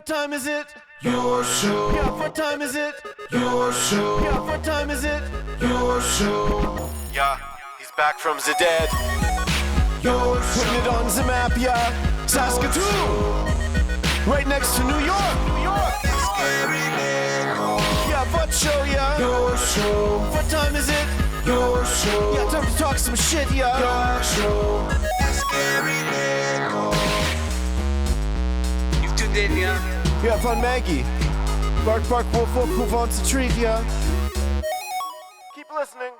what time is it? Your show. Yeah, what time is it? Your show. Yeah, what time is it? Your show. Yeah, he's back from the dead. Your show. Putting it on the map, yeah. Saskatoon. Right next to New York. New York. Yeah, what show, yeah. Your show. What time is it? Your show. Yeah, time to talk some shit, yeah. Your show. You've tuned in, yeah? Yeah, fun Maggie. Bark, bark, wolf, wolf, move on to treat, yeah. Keep listening.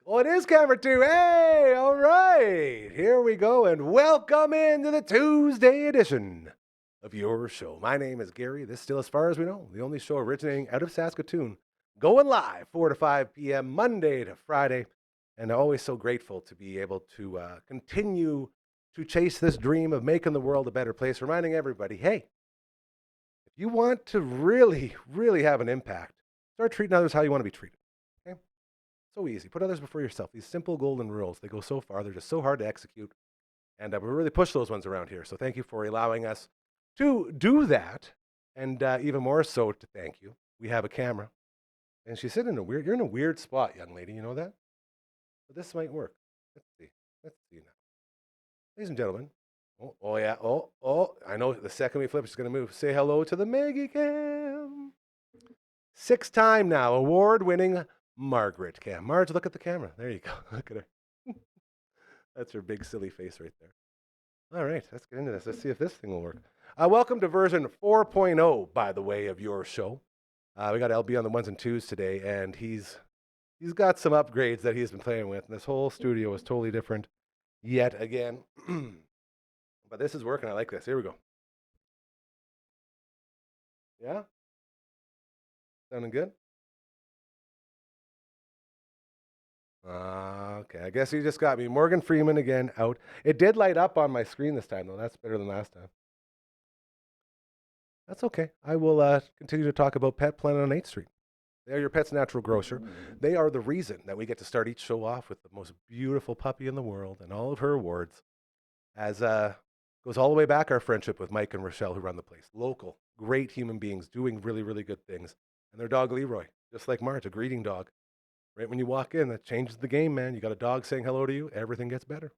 Well, it is camera 2. Hey, all right. Here we go, and welcome into the Tuesday edition of your show. My name is Gary. This still, as far as we know, the only show originating out of Saskatoon, going live 4 to 5 p.m. Monday to Friday. And I'm always so grateful to be able to continue to chase this dream of making the world a better place, reminding everybody, hey, if you want to really, really have an impact, start treating others how you want to be treated. Okay? So easy. Put others before yourself. These simple golden rules, they go so far. They're just so hard to execute. And we really push those ones around here. So thank you for allowing us to do that. And even more so to thank you, we have a camera. And she's sitting you're in a weird spot, young lady. You know that? But this might work. Let's see now. Ladies and gentlemen, yeah, I know the second we flip, she's going to move. Say hello to the Maggie Cam. 6th time now, award-winning Margaret Cam. Marge, look at the camera. There you go. Look at her. That's her big, silly face right there. All right, let's get into this. Let's see if this thing will work. Welcome to version 4.0, by the way, of your show. We got LB on the 1s and 2s today, and he's got some upgrades that he's been playing with, and this whole studio is totally different. Yet again, but this is working. I like this. Here we go. Yeah? Sounding good? Okay, I guess you just got me. Morgan Freeman again out. It did light up on my screen this time, though. That's better than last time. That's okay. I will continue to talk about Pet Planet on 8th Street. They are your pet's natural grocer. They are the reason that we get to start each show off with the most beautiful puppy in the world and all of her awards. As goes all the way back, our friendship with Mike and Rochelle, who run the place. Local, great human beings doing really, really good things. And their dog, Leroy, just like Marge, a greeting dog. Right when you walk in, that changes the game, man. You got a dog saying hello to you, everything gets better.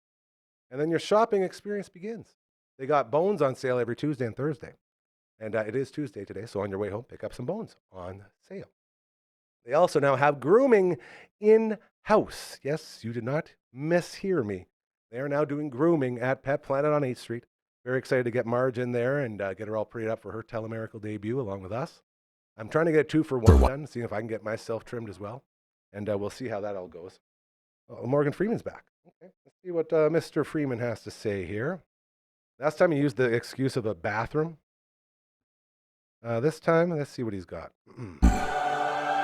And then your shopping experience begins. They got bones on sale every Tuesday and Thursday. And it is Tuesday today, so on your way home, pick up some bones on sale. They also now have grooming in-house. Yes, you did not mishear me. They are now doing grooming at Pet Planet on 8th Street. Very excited to get Marge in there and get her all prettied up for her Telemiracle debut along with us. I'm trying to get 2 for 1 done, seeing if I can get myself trimmed as well. And we'll see how that all goes. Morgan Freeman's back. Okay, let's see what Mr. Freeman has to say here. Last time he used the excuse of a bathroom. This time, let's see what he's got.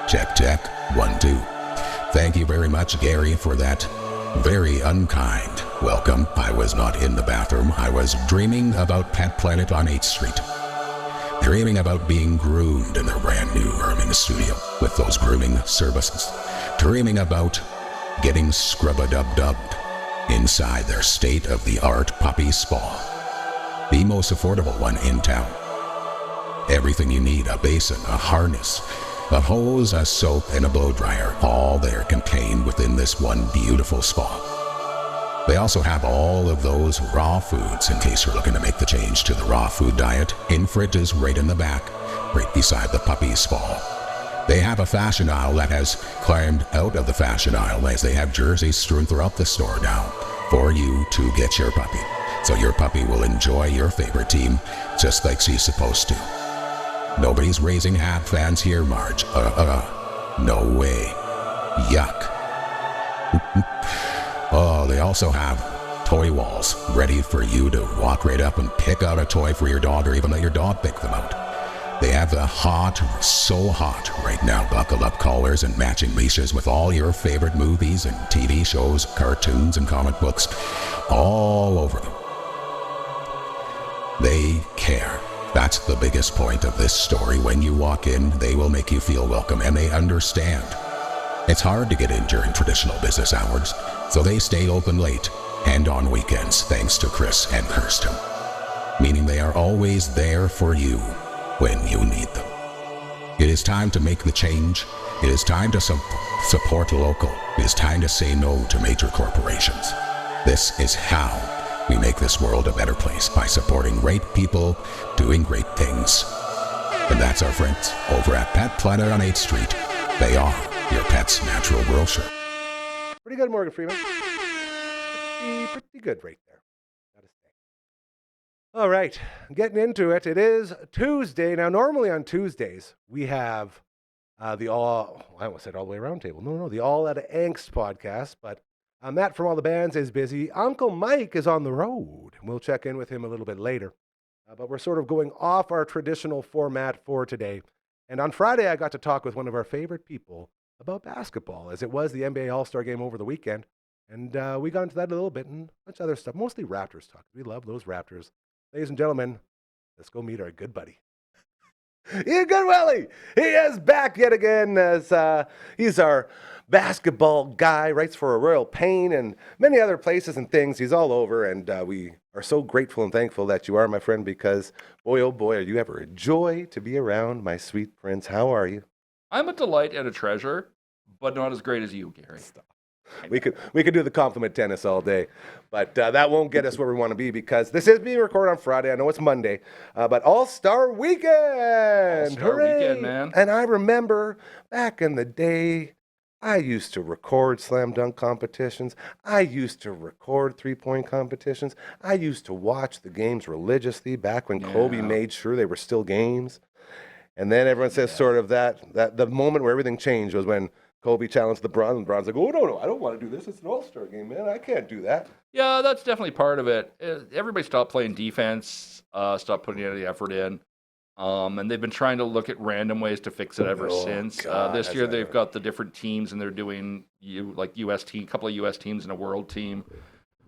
Check, check. 1, 2. Thank you very much, Gary, for that very unkind welcome. I was not in the bathroom. I was dreaming about Pet Planet on 8th Street. Dreaming about being groomed in their brand new grooming studio with those grooming services. Dreaming about getting scrub-a-dub-dubbed inside their state-of-the-art puppy spa. The most affordable one in town. Everything you need, a basin, a harness, a hose, a soap, and a blow dryer, all there contained within this one beautiful spa. They also have all of those raw foods in case you're looking to make the change to the raw food diet in fridges right in the back, right beside the puppy spa. They have a fashion aisle that has climbed out of the fashion aisle as they have jerseys strewn throughout the store now for you to get your puppy. So your puppy will enjoy your favorite team just like she's supposed to. Nobody's raising hat fans here, Marge. No way. Yuck. Oh, they also have toy walls ready for you to walk right up and pick out a toy for your dog or even let your dog pick them out. They have the hot, so hot right now, buckle up collars and matching leashes with all your favorite movies and TV shows, cartoons and comic books all over them. They care. That's the biggest point of this story. When you walk in, they will make you feel welcome, and they understand. It's hard to get in during traditional business hours, so they stay open late and on weekends, thanks to Chris and Kirsten. meaning they are always there for you when you need them. It is time to make the change. It is time to support local. It is time to say no to major corporations. This is how we make this world a better place, by supporting great people doing great things. And that's our friends over at Pet Planet on 8th Street. They are your pet's natural grocer. Pretty good, Morgan Freeman. Pretty good right there. Gotta say. All right, getting into it. It is Tuesday. Now, normally on Tuesdays, we have the all, I almost said all the way around table. No, the All Out of Angst podcast. But Matt from All the Bands is busy. Uncle Mike is on the road. We'll check in with him a little bit later. But we're sort of going off our traditional format for today. And on Friday, I got to talk with one of our favorite people about basketball, as it was the NBA All-Star Game over the weekend. And we got into that a little bit and a bunch of other stuff, mostly Raptors talk. We love those Raptors. Ladies and gentlemen, let's go meet our good buddy. Ian Goodwillie! He is back yet again as he's our basketball guy, writes for a Royal Pain and many other places and things. He's all over, and we are so grateful and thankful that you are my friend, because boy, oh boy, are you ever a joy to be around, my sweet prince. How are you? I'm a delight and a treasure, but not as great as you, Gary. Stop. We could do the compliment tennis all day, but that won't get us where we want to be, because this is being recorded on Friday. I know it's Monday, but All-Star Weekend! All-Star Hooray! Weekend, man. And I remember back in the day, I used to record slam dunk competitions. I used to record three-point competitions. I used to watch the games religiously back when Kobe made sure they were still games. And then everyone says sort of that the moment where everything changed was when Kobe challenged LeBron, and LeBron's like, oh, no, I don't want to do this. It's an all-star game, man. I can't do that. Yeah, that's definitely part of it. Everybody stopped playing defense, stopped putting any effort in, and they've been trying to look at random ways to fix it ever since. This year they've got the different teams, and they're doing U.S. team, a couple of U.S. teams and a world team,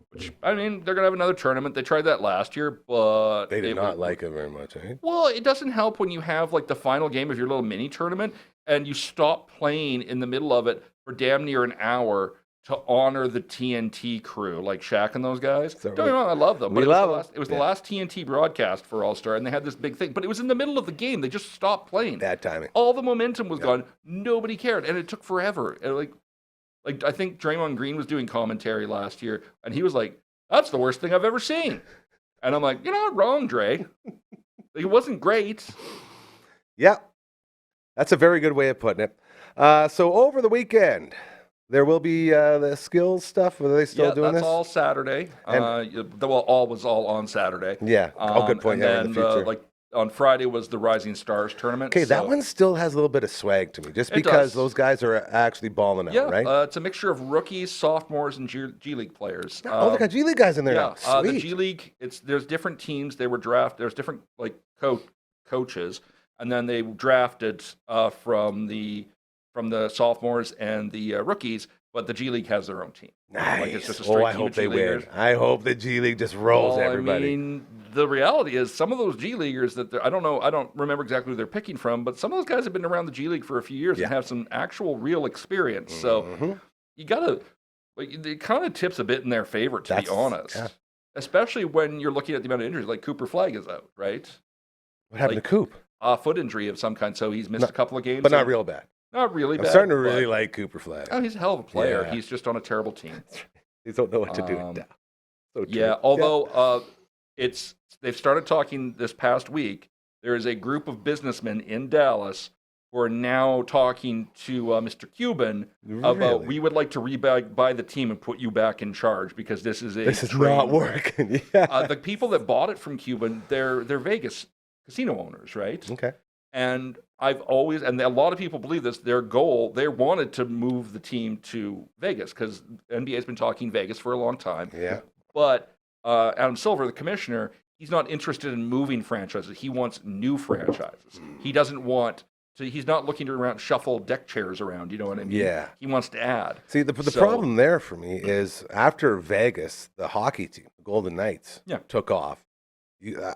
which, I mean, they're going to have another tournament. They tried that last year, but they did not like it very much, eh? Well, it doesn't help when you have like the final game of your little mini tournament and you stop playing in the middle of it for damn near an hour to honor the TNT crew, like Shaq and those guys. Don't get me wrong, I love them. But it was the last TNT broadcast for All-Star, and they had this big thing. But it was in the middle of the game. They just stopped playing. Bad timing. All the momentum was gone. Nobody cared, and it took forever. And like I think Draymond Green was doing commentary last year, and he was like, "That's the worst thing I've ever seen." And I'm like, "You're not wrong, Dre. It wasn't great." Yeah, that's a very good way of putting it. So over the weekend, there will be the skills stuff. Are they still doing this? Yeah, that's all Saturday. All was all on Saturday. Yeah. Good point. And in the future. like on Friday was the Rising Stars tournament. Okay, that one still has a little bit of swag to me, just because those guys are actually balling out, right? It's a mixture of rookies, sophomores, and G League players. They got G League guys in there now. Sweet. The G League. There's different teams. They were drafted. There's different like coaches, and then they drafted from the sophomores and the rookies. But the G League has their own team. Nice. Like it's just a straight I team hope of they G-leaguers. win. I hope the G League just rolls everybody. I mean, the reality is some of those G Leaguers that I don't remember exactly who they're picking from, but some of those guys have been around the G League for a few years and have some actual real experience. So you gotta, it kind of tips a bit in their favor, to be honest. Yeah. Especially when you're looking at the amount of injuries, like Cooper Flag is out, right? What happened to Coop? A foot injury of some kind, so he's missed a couple of games. But not real bad. Not really bad. I'm starting to really like Cooper Flag. Oh, he's a hell of a player. Yeah. He's just on a terrible team. They don't know what to do. So although they've started talking this past week. There is a group of businessmen in Dallas who are now talking to Mr. Cuban about, we would like to buy the team and put you back in charge because this is not working. Yeah. The people that bought it from Cuban, they're Vegas casino owners, right? Okay. And I've always, and a lot of people believe this, their goal, they wanted to move the team to Vegas because NBA has been talking Vegas for a long time. Yeah. But Adam Silver, the commissioner, he's not interested in moving franchises. He wants new franchises. He doesn't want to, he's not looking to shuffle deck chairs around, you know what I mean? Yeah. He wants to add. See, the problem there for me is after Vegas, the hockey team, the Golden Knights, took off.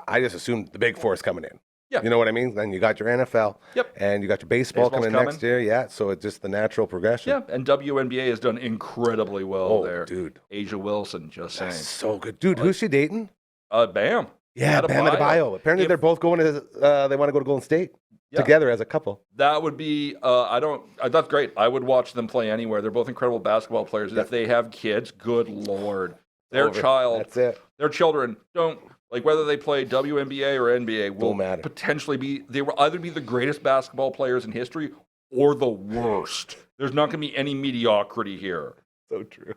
I just assumed the Big Four is coming in. Yeah. You know what I mean? Then you got your NFL. Yep. And you got your baseball coming next year. Yeah. So it's just the natural progression. Yeah. And WNBA has done incredibly well there. Dude. Asia Wilson, just saying. So good. Dude, who's she dating? Bam. Yeah, Bam Adebayo. Apparently, they're both going to. They want to go to Golden State together as a couple. That would be. That's great. I would watch them play anywhere. They're both incredible basketball players. And if they have kids, good lord, their children don't like whether they play WNBA or NBA will potentially be. They will either be the greatest basketball players in history or the worst. There's not going to be any mediocrity here. So true.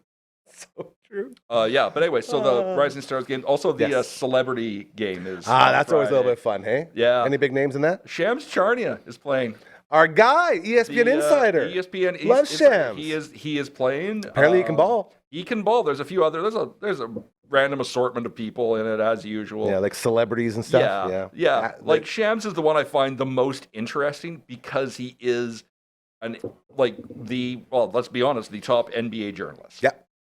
So true. But anyway, so the Rising Stars game, also the celebrity game is. That's always a little bit fun, hey? Yeah. Any big names in that? Shams Charania is playing. Our guy, ESPN Insider. ESPN Love Shams. He is playing. Apparently, he can ball. He can ball. There's a few other. There's a random assortment of people in it as usual. Yeah, like celebrities and stuff. Yeah. Like Shams is the one I find the most interesting because he is let's be honest, the top NBA journalist. Yeah.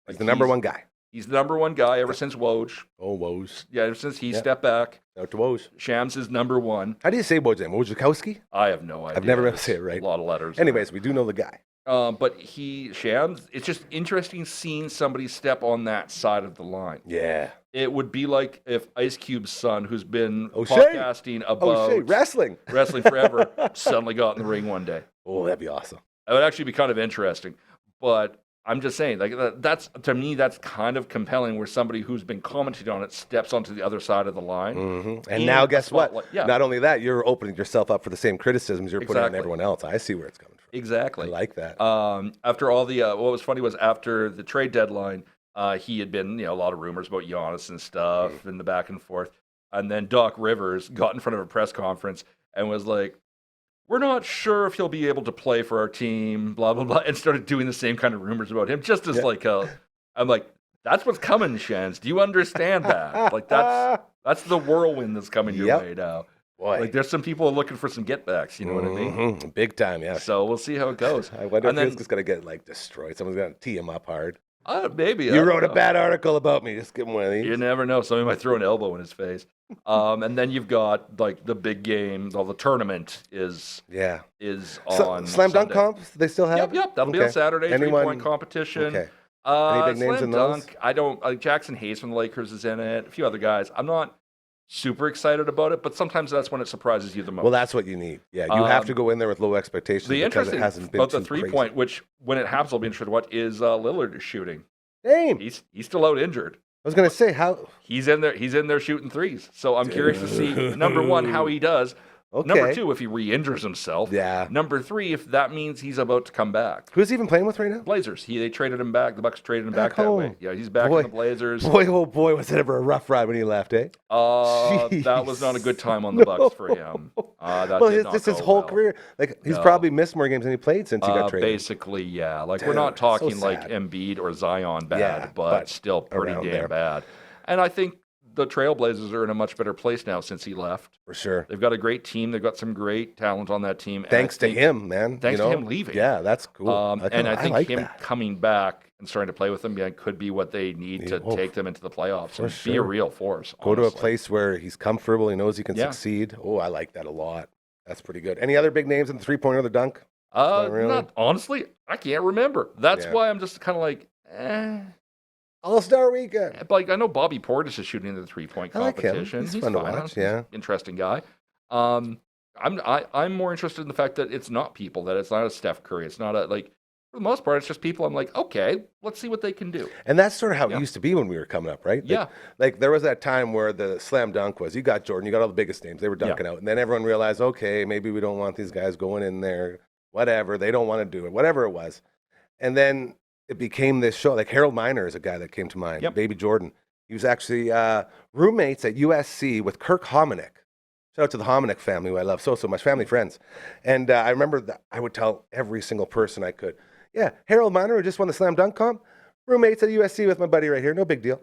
He's the number one guy. He's the number one guy ever since Woj. Oh, Woj. Yeah, ever since he stepped back. Out to Woj. Shams is number one. How do you say Woj's name? Wojciechowski? I have no idea. I've never been able to say it right. A lot of letters. Anyways, we do know the guy. But Shams, it's just interesting seeing somebody step on that side of the line. Yeah. It would be like if Ice Cube's son, who's been podcasting about wrestling forever, suddenly got in the ring one day. Oh, that'd be awesome. It would actually be kind of interesting. But I'm just saying, like that's to me, that's kind of compelling where somebody who's been commenting on it steps onto the other side of the line. Mm-hmm. And now guess what? Yeah. Not only that, you're opening yourself up for the same criticisms you're putting on everyone else. I see where it's coming from. Exactly. I like that. After all the, what was funny was after the trade deadline, he had been, a lot of rumors about Giannis and stuff and the back and forth. And then Doc Rivers got in front of a press conference and was like, we're not sure if he'll be able to play for our team, blah, blah, blah, and started doing the same kind of rumors about him, just as I'm like, that's what's coming, Shans. Do you understand that? Like, that's the whirlwind that's coming your way now. Boy. Like, there's some people looking for some get-backs, you know what I mean? Big time, yeah. So we'll see how it goes. I wonder if he's just going to get, destroyed. Someone's going to tee him up hard. Maybe. You wrote a bad article about me. Just give him one of these. You never know. Somebody might throw an elbow in his face. And then you've got the big game. Well, the tournament is on Slam Dunk comps. They still have. Yep. That'll be on Saturday. 3-point competition. Okay. Any big names Slam in Dunk. those? I don't. Jackson Hayes from the Lakers is in it. A few other guys. I'm not super excited about it, but sometimes that's when it surprises you the most. Well, that's what you need. Yeah, you have to go in there with low expectations because it hasn't been about the too 3-point, which when it happens, I'll be interested in what is Lillard is shooting. Damn. He's still out injured. I was gonna say how he's in there shooting threes. So I'm curious to see number one how he does. Okay. Number two, if he re-injures himself. Yeah. Number three, if that means he's about to come back. Who's he even playing with right now? Blazers. They traded him back. The Bucks traded him back that way. Yeah, he's back in the Blazers. Boy, oh boy, was it ever a rough ride when he left, eh? That was not a good time on the Bucks for him. This his whole career. He's probably missed more games than he played since he got traded. Basically, yeah. We're not talking like Embiid or Zion bad, but still pretty damn bad. And I think the Trailblazers are in a much better place now since he left. For sure. They've got a great team. They've got some great talent on that team. Thanks to him, man. Thanks to him leaving. Yeah, that's cool. I think him coming back and starting to play with them could be what they need to take them into the playoffs and be a real force. Go to a place where he's comfortable. He knows he can succeed. Oh, I like that a lot. That's pretty good. Any other big names in the 3-pointer or the dunk? Not honestly. I can't remember. That's why I'm just kind of like, All-Star Weekend. I know Bobby Portis is shooting in the 3-point competition. He's fun to watch. Yeah, interesting guy. I'm more interested in the fact that it's not people. That it's not a Steph Curry. It's not for the most part, it's just people. I'm like, okay, let's see what they can do. And that's sort of how it used to be when we were coming up, right? Yeah. There was that time where the slam dunk was, you got Jordan, you got all the biggest names. They were dunking out. And then everyone realized, okay, maybe we don't want these guys going in there. Whatever. They don't want to do it. Whatever it was. And then it became this show. Harold Miner is a guy that came to mind. Yep. Baby Jordan. He was actually roommates at USC with Kirk Hominick. Shout out to the Hominick family, who I love so much. Family friends. And I remember that I would tell every single person I could, yeah, Harold Miner, who just won the slam dunk comp, roommates at USC with my buddy right here. No big deal.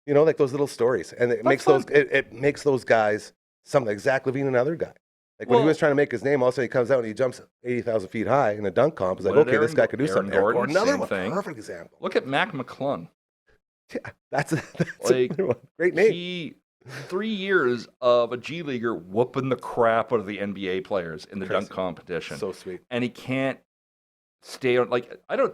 Those little stories. And it makes those guys something. Zach LaVine, another guy. When he was trying to make his name, all of a sudden he comes out and he jumps 80,000 feet high in a dunk comp. It's okay, this guy could do something. Gordon, another one, thing. Perfect example. Look at Mac McClung. Yeah, that's another one. Great name. 3 years of a G Leaguer whooping the crap out of the NBA players in the dunk competition. So sweet. And he can't stay on,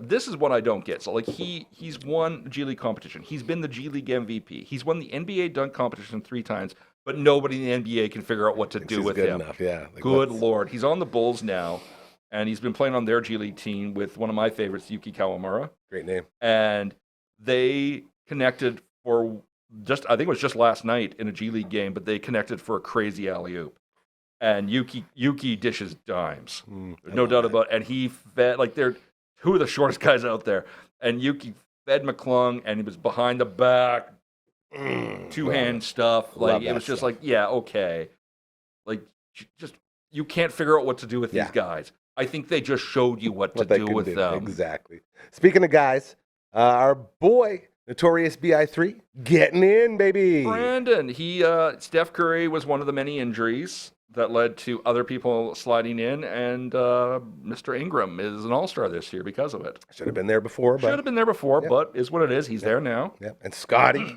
this is what I don't get. So, he's won G League competition. He's been the G League MVP. He's won the NBA dunk competition 3 times. but nobody in the NBA can figure out what to do with good him. Enough, yeah. Good Lord. He's on the Bulls now, and he's been playing on their G League team with one of my favorites, Yuki Kawamura. Great name. And they connected for I think it was just last night in a G League game, but they connected for a crazy alley-oop. And Yuki dishes dimes. No doubt about it. And he fed, they're two of the shortest guys out there. And Yuki fed McClung, and he was behind the back, two-hand stuff. It was just okay. You can't figure out what to do with these guys. I think they just showed you what to do with them. Exactly. Speaking of guys, our boy, Notorious B.I.3, getting in, baby. Brandon, Steph Curry was one of the many injuries that led to other people sliding in, and Mr. Ingram is an all-star this year because of it. Should have been there before, but is what it is. He's there now. Yeah. And Scotty.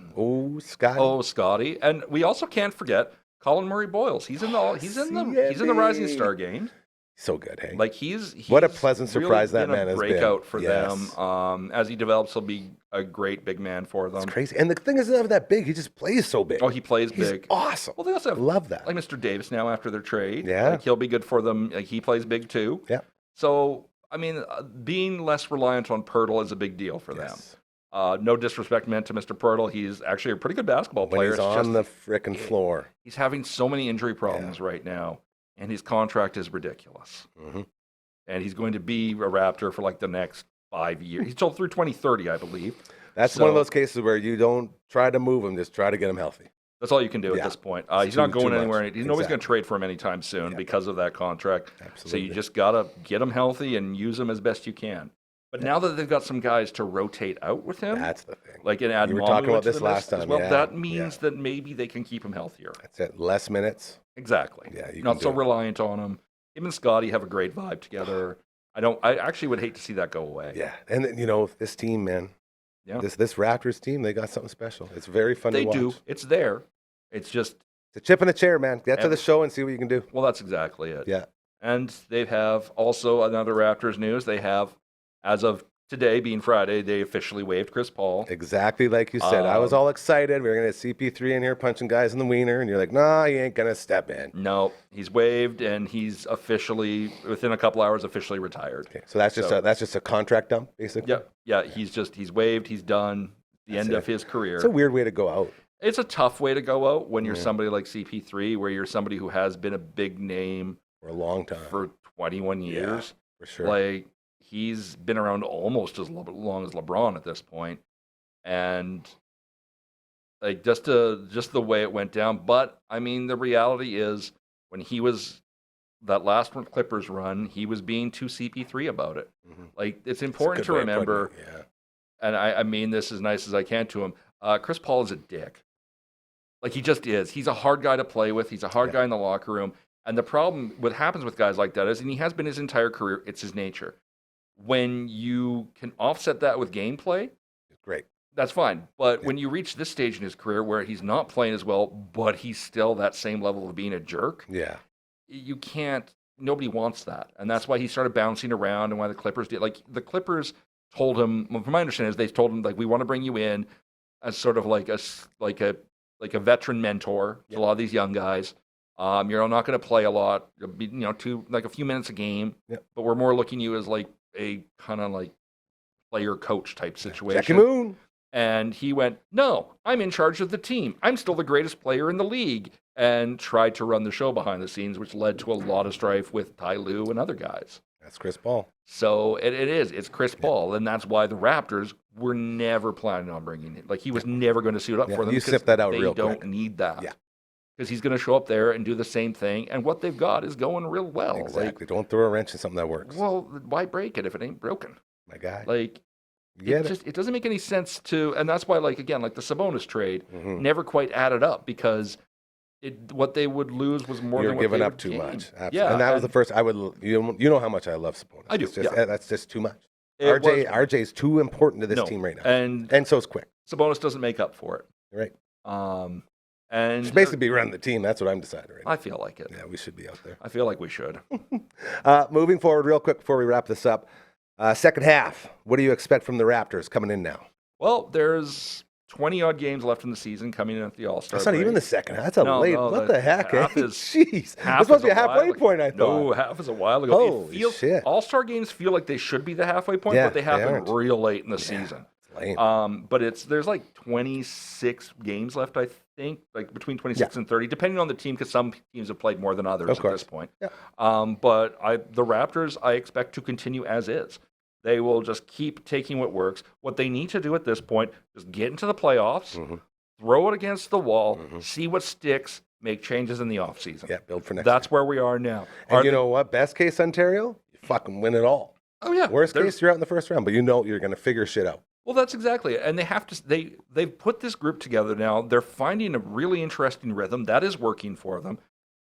Scotty. And we also can't forget Colin Murray Boyles. He's in the Rising Star game. So good, hey. He's what a pleasant surprise really that man has been. Breakout for them. As he develops, he'll be a great big man for them. It's crazy. And the thing is, he's not that big. He just plays so big. Oh, he plays He's big. Awesome. Well, they also have love that. Mr. Davis now after their trade. Yeah. He'll be good for them. He plays big too. Yeah. So, being less reliant on Pirtle is a big deal for them. No disrespect meant to Mr. Pirtle. He's actually a pretty good basketball player. He's on the frickin' floor. He's having so many injury problems right now, and his contract is ridiculous. Mm-hmm. And he's going to be a Raptor for the next 5 years. He's told through 2030, I believe. That's one of those cases where you don't try to move him, just try to get him healthy. That's all you can do at this point. He's not going anywhere. Nobody's going to trade for him anytime soon because of that contract. Absolutely. So you just got to get him healthy and use him as best you can. But now that they've got some guys to rotate out with him, that's the thing. And add you were talking about this last time. Well, that means that maybe they can keep him healthier. That's it. Less minutes. Exactly. Yeah, not so reliant on him. Him and Scotty have a great vibe together. I actually would hate to see that go away. Yeah, and this team, man. Yeah. This Raptors team, they got something special. It's very fun to watch. They do. It's there. It's just it's a chip in the chair, man. Get to the show and see what you can do. Well, that's exactly it. Yeah. And they have also another Raptors news. They have, as of today, being Friday, they officially waived Chris Paul. Exactly like you said. I was all excited. We were going to get CP3 in here punching guys in the wiener, and you're like, nah, he ain't going to step in. No, he's waived, and he's officially, within a couple hours, officially retired. Okay, so that's just a contract dump, basically? Yeah. He's waived. He's done. The end of his career. It's a weird way to go out. It's a tough way to go out when you're somebody like CP3, where you're somebody who has been a big name for a long time, for 21 years. For sure. He's been around almost as long as LeBron at this point, and just the way it went down. But the reality is, when he was that last Clippers run, he was being too CP3 about it. Mm-hmm. It's important to remember, and I mean this as nice as I can to him. Chris Paul is a dick. He just is. He's a hard guy to play with. He's a hard guy in the locker room. And the problem, what happens with guys like that is, and he has been his entire career, it's his nature. When you can offset that with gameplay, great. That's fine. But when you reach this stage in his career where he's not playing as well, but he's still that same level of being a jerk, you can't. Nobody wants that, and that's why he started bouncing around, and why the Clippers did. The Clippers told him, from my understanding, is they told him we want to bring you in as sort of like a veteran mentor to a lot of these young guys. You're not going to play a lot, a few minutes a game, but we're more looking at you as a kind of player coach type situation. Jackie Moon. And he went, no, I'm in charge of the team. I'm still the greatest player in the league, and tried to run the show behind the scenes, which led to a lot of strife with Ty Lue and other guys. That's Chris Paul. So it's Chris Paul, and that's why the Raptors were never planning on bringing him. He was never going to suit up for them. You sniff that out real quick. They don't need that. Yeah. Because he's going to show up there and do the same thing, and what they've got is going real well. Exactly. Don't throw a wrench in something that works. Well, why break it if it ain't broken? My guy. It doesn't make any sense to, and that's why, the Sabonis trade never quite added up, because what they would lose was more than what giving they up would too gain. much. Absolutely. Yeah, and that was the first. You know how much I love Sabonis. I do. That's just too much. RJ is too important to this team right now, and so is Quick. Sabonis doesn't make up for it. Right. And should basically be running the team. That's what I'm deciding right now. I feel like it. Yeah, we should be out there. I feel like we should. Moving forward real quick before we wrap this up. Second half, what do you expect from the Raptors coming in now? Well, there's 20-odd games left in the season coming in at the All-Star That's not break. even the second. That's a No, late. no, What the the heck? half is- Jeez. Half It's supposed to be is a halfway while- point, I thought. No, half is a while ago. Holy It feels, shit. All-Star games feel like they should be the halfway point, Yeah, but they happen aren't. real late in the season. Lame. But there's like 26 games left, I think, like between 26 and 30, depending on the team, because some teams have played more than others Of at course. this point. Yeah. But the Raptors, I expect to continue as is. They will just keep taking what works. What they need to do at this point is get into the playoffs, throw it against the wall, see what sticks, make changes in the offseason. Yeah, build for next That's where we are now. And you know what? Best case, Ontario, you fucking win it all. Oh, yeah. Worst case, you're out in the first round, but you know you're going to figure shit out. Well, that's exactly it. And they have to. They've put this group together now. They're finding a really interesting rhythm that is working for them,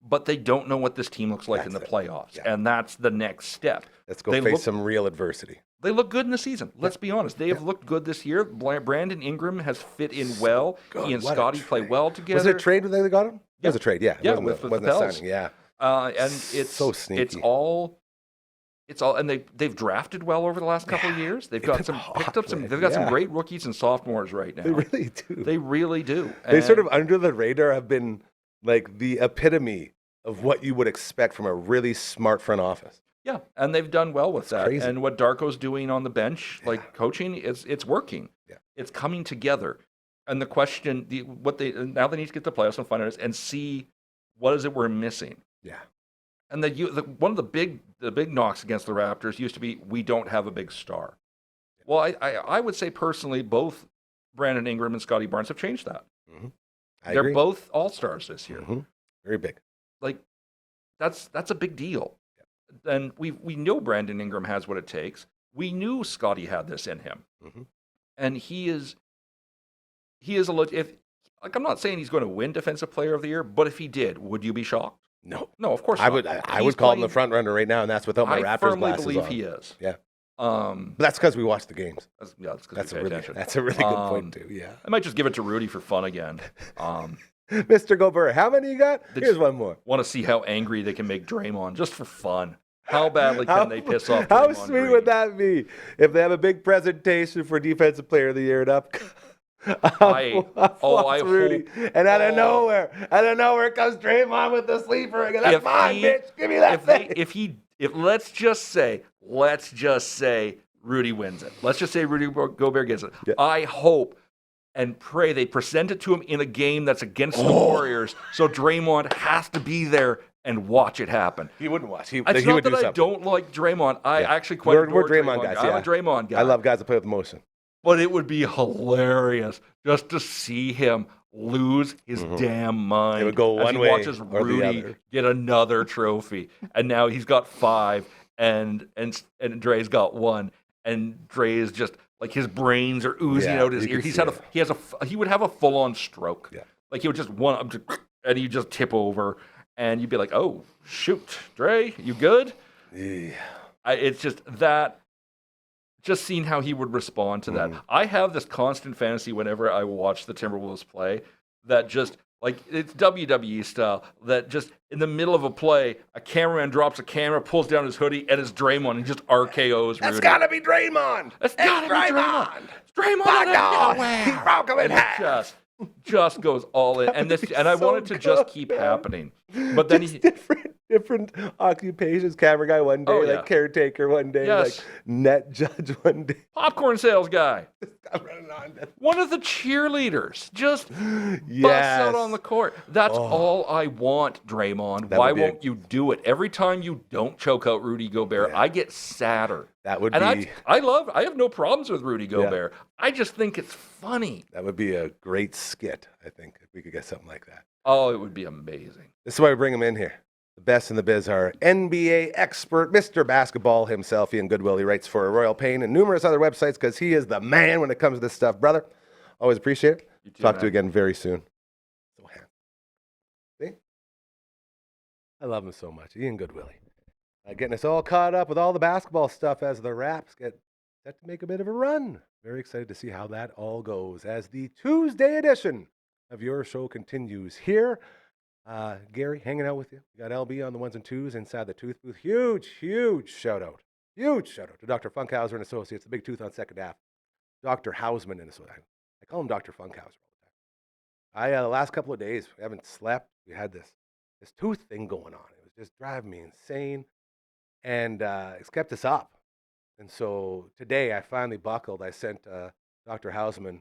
but they don't know what this team looks like in the playoffs, and that's the next step. Let's go face some real adversity. They look good in the season. Let's be honest. They have looked good this year. Brandon Ingram has fit in well. He and Scotty play well together. Was it a trade when they got him? It was a trade, yeah. Yeah, wasn't with the a Pels. signing, yeah. And it's so sneaky. It's all, and they've drafted well over the last couple of years. They've got some picked up some. They've got some great rookies and sophomores right now. They really do. They really do. They sort of under the radar have been like the epitome of what you would expect from a really smart front office. Yeah, and they've done well with that. Crazy. And what Darko's doing on the bench, like coaching, it's working. Yeah. It's coming together. And the question, now they need to get the playoffs and find out and see what is it we're missing. Yeah. And one of the big knocks against the Raptors used to be we don't have a big star. Well, I would say personally, both Brandon Ingram and Scotty Barnes have changed that. Mm-hmm. They're agree. both all-stars this year. Mm-hmm. Very big. Like that's a big deal. And we know Brandon Ingram has what it takes. We knew Scotty had this in him, and he is I'm not saying he's going to win Defensive Player of the Year, but if he did, would you be shocked? No, of course I not. would. I would call him the front runner right now, and that's without my I Raptors firmly glasses believe on. he is. Yeah, but but that's because we watch the games. that's a really good point too. Yeah, I might just give it to Rudy for fun again. Mr. Gobert, how many you got? Here's one more. Want to see how angry they can make Draymond just for fun. How badly can they piss off How Draymond sweet Green? would that be if they have a big presentation for Defensive Player of the Year and up? I Rudy, hope. and out of nowhere comes Draymond with the sleeper again. That's fine, bitch. Give me that thing. Let's just say Rudy wins it. Let's just say Rudy Gobert gets it. Yeah. I hope and pray they present it to him in a game that's against the Warriors, so Draymond has to be there and watch it happen. He wouldn't watch. It's he not would that do I something. don't like Draymond. I actually quite We're adore Draymond guys. I'm Yeah. a Draymond guy. I love guys that play with emotion. But it would be hilarious just to see him lose his damn mind. It would go as one he way watches or the Rudy other. get another trophy, and now he's got 5, and Dre's got 1, and Dre is just like his brains are oozing out his you ear. can He would have a full on stroke. Yeah. Like he would just and he'd just tip over, and you'd be like, "Oh shoot, Dre, you good?" Yeah. It's just that. Just seeing how he would respond to that. I have this constant fantasy whenever I watch the Timberwolves play that just, like, it's WWE style, that just in the middle of a play, a cameraman drops a camera, pulls down his hoodie, and it's Draymond, and just RKOs Rudy. That's gotta be Draymond. That's gotta be Draymond. It's Draymond My out of God, nowhere. he broke him in And it half. just goes all in. And I want it to just keep happening. But then Just different occupations. Camera guy one day, Oh, yeah. like caretaker one day, Yes. like net judge one day. popcorn sales guy. I'm running on. One of the cheerleaders just busts Yes. out on the court. That's all I want, Draymond. That Why would be won't you do it? Every time you don't choke out Rudy Gobert, I get sadder. That would And be I have no problems with Rudy Gobert. I just think it's funny. a great skit, I think, if we could get something like that. Oh, it would be amazing. This is why we bring him in here. The best in the biz, our NBA expert, Mr. Basketball himself, Ian Goodwillie. He writes for Royal Pain and numerous other websites because he is the man when it comes to this stuff, brother. Always appreciate it. You too, Talk to you man. again very soon. So handsome. See? I love him so much. Ian Goodwillie. Getting us all caught up with all the basketball stuff as the Raps get set to make a bit of a run. Very excited to see how that all goes as the Tuesday edition of your show continues here. Gary, hanging out with you. We got LB on the ones and twos inside the tooth booth. Huge shout out. Huge shout out to Dr. Funkhauser and Associates, the Big Tooth on Second Ave. Dr. Hausman and Associates. I call him Dr. Funkhauser all the time. The last couple of days, we haven't slept. We had this tooth thing going on. It was just driving me insane, and it's kept us up. And so today I finally buckled. I sent Dr. Hausman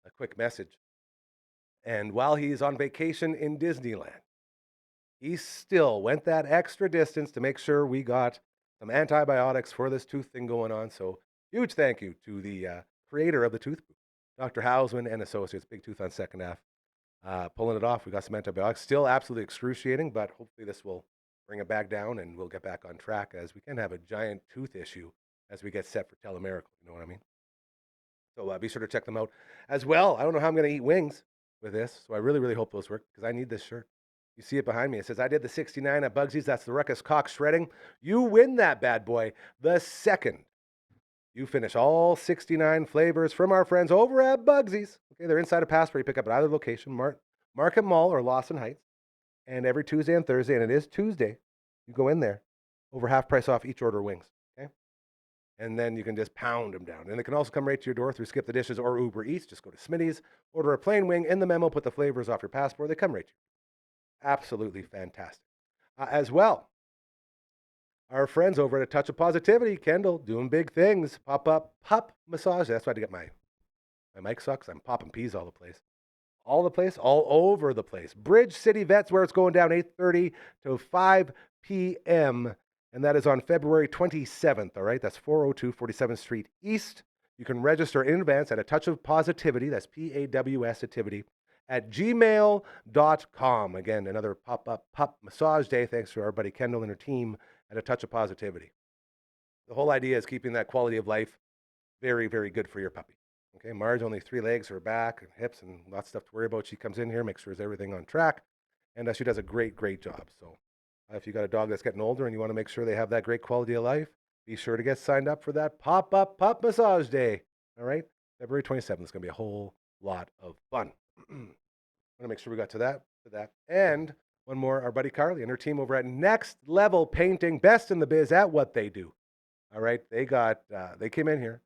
a quick message. And while he's on vacation in Disneyland, he still went that extra distance to make sure we got some antibiotics for this tooth thing going on. So huge thank you to the creator of the tooth booth, Dr. Hausman and Associates, Big Tooth on 2nd Ave. Pulling it off. We got some antibiotics. Still absolutely excruciating, but hopefully this will bring it back down and we'll get back on track, as we can have a giant tooth issue as we get set for Telemiracle. You know what I mean? So be sure to check them out as well. I don't know how I'm going to eat wings with this, so I really, really hope those work, because I need this shirt. You see it behind me. It says, I did the 69 at Bugsy's. That's the Ruckus Cock shredding. You win that bad boy the second you finish all 69 flavors from our friends over at Bugsy's. Okay, they're inside a Passport. You pick up at either location, Market Mall or Lawson Heights. And every Tuesday and Thursday, and it is Tuesday, you go in there, over half price off each order of wings. Okay? And then you can just pound them down. And they can also come right to your door through Skip the Dishes or Uber Eats. Just go to Smitty's, order a plain wing. In the memo, put the flavors off your Passport. They come right to you. Absolutely fantastic. As well, our friends over at A Touch of Positivity, Kendall, doing big things. Pop-up pup massage. That's why I had to get my mic sucks. I'm popping peas all over the place. Bridge City Vets, where it's going down 8:30 to 5 p.m., and that is on February 27th, all right? That's 402 47th Street East. You can register in advance at A Touch of Positivity, that's P-A-W-S, activity, at gmail.com. Again, another pop-up pup massage day, thanks to our buddy Kendall and her team at A Touch of Positivity. The whole idea is keeping that quality of life very, very good for your puppy. Okay, Marge, only 3 legs, her back and hips, and lots of stuff to worry about. She comes in here, makes sure everything on track, and she does a great, great job. So if you got a dog that's getting older and you want to make sure they have that great quality of life, be sure to get signed up for that pop-up pup massage day. All right, February 27th is going to be a whole lot of fun. I want to make sure we got to that. And one more, our buddy Carly and her team over at Next Level Painting, best in the biz at what they do. All right, they came in here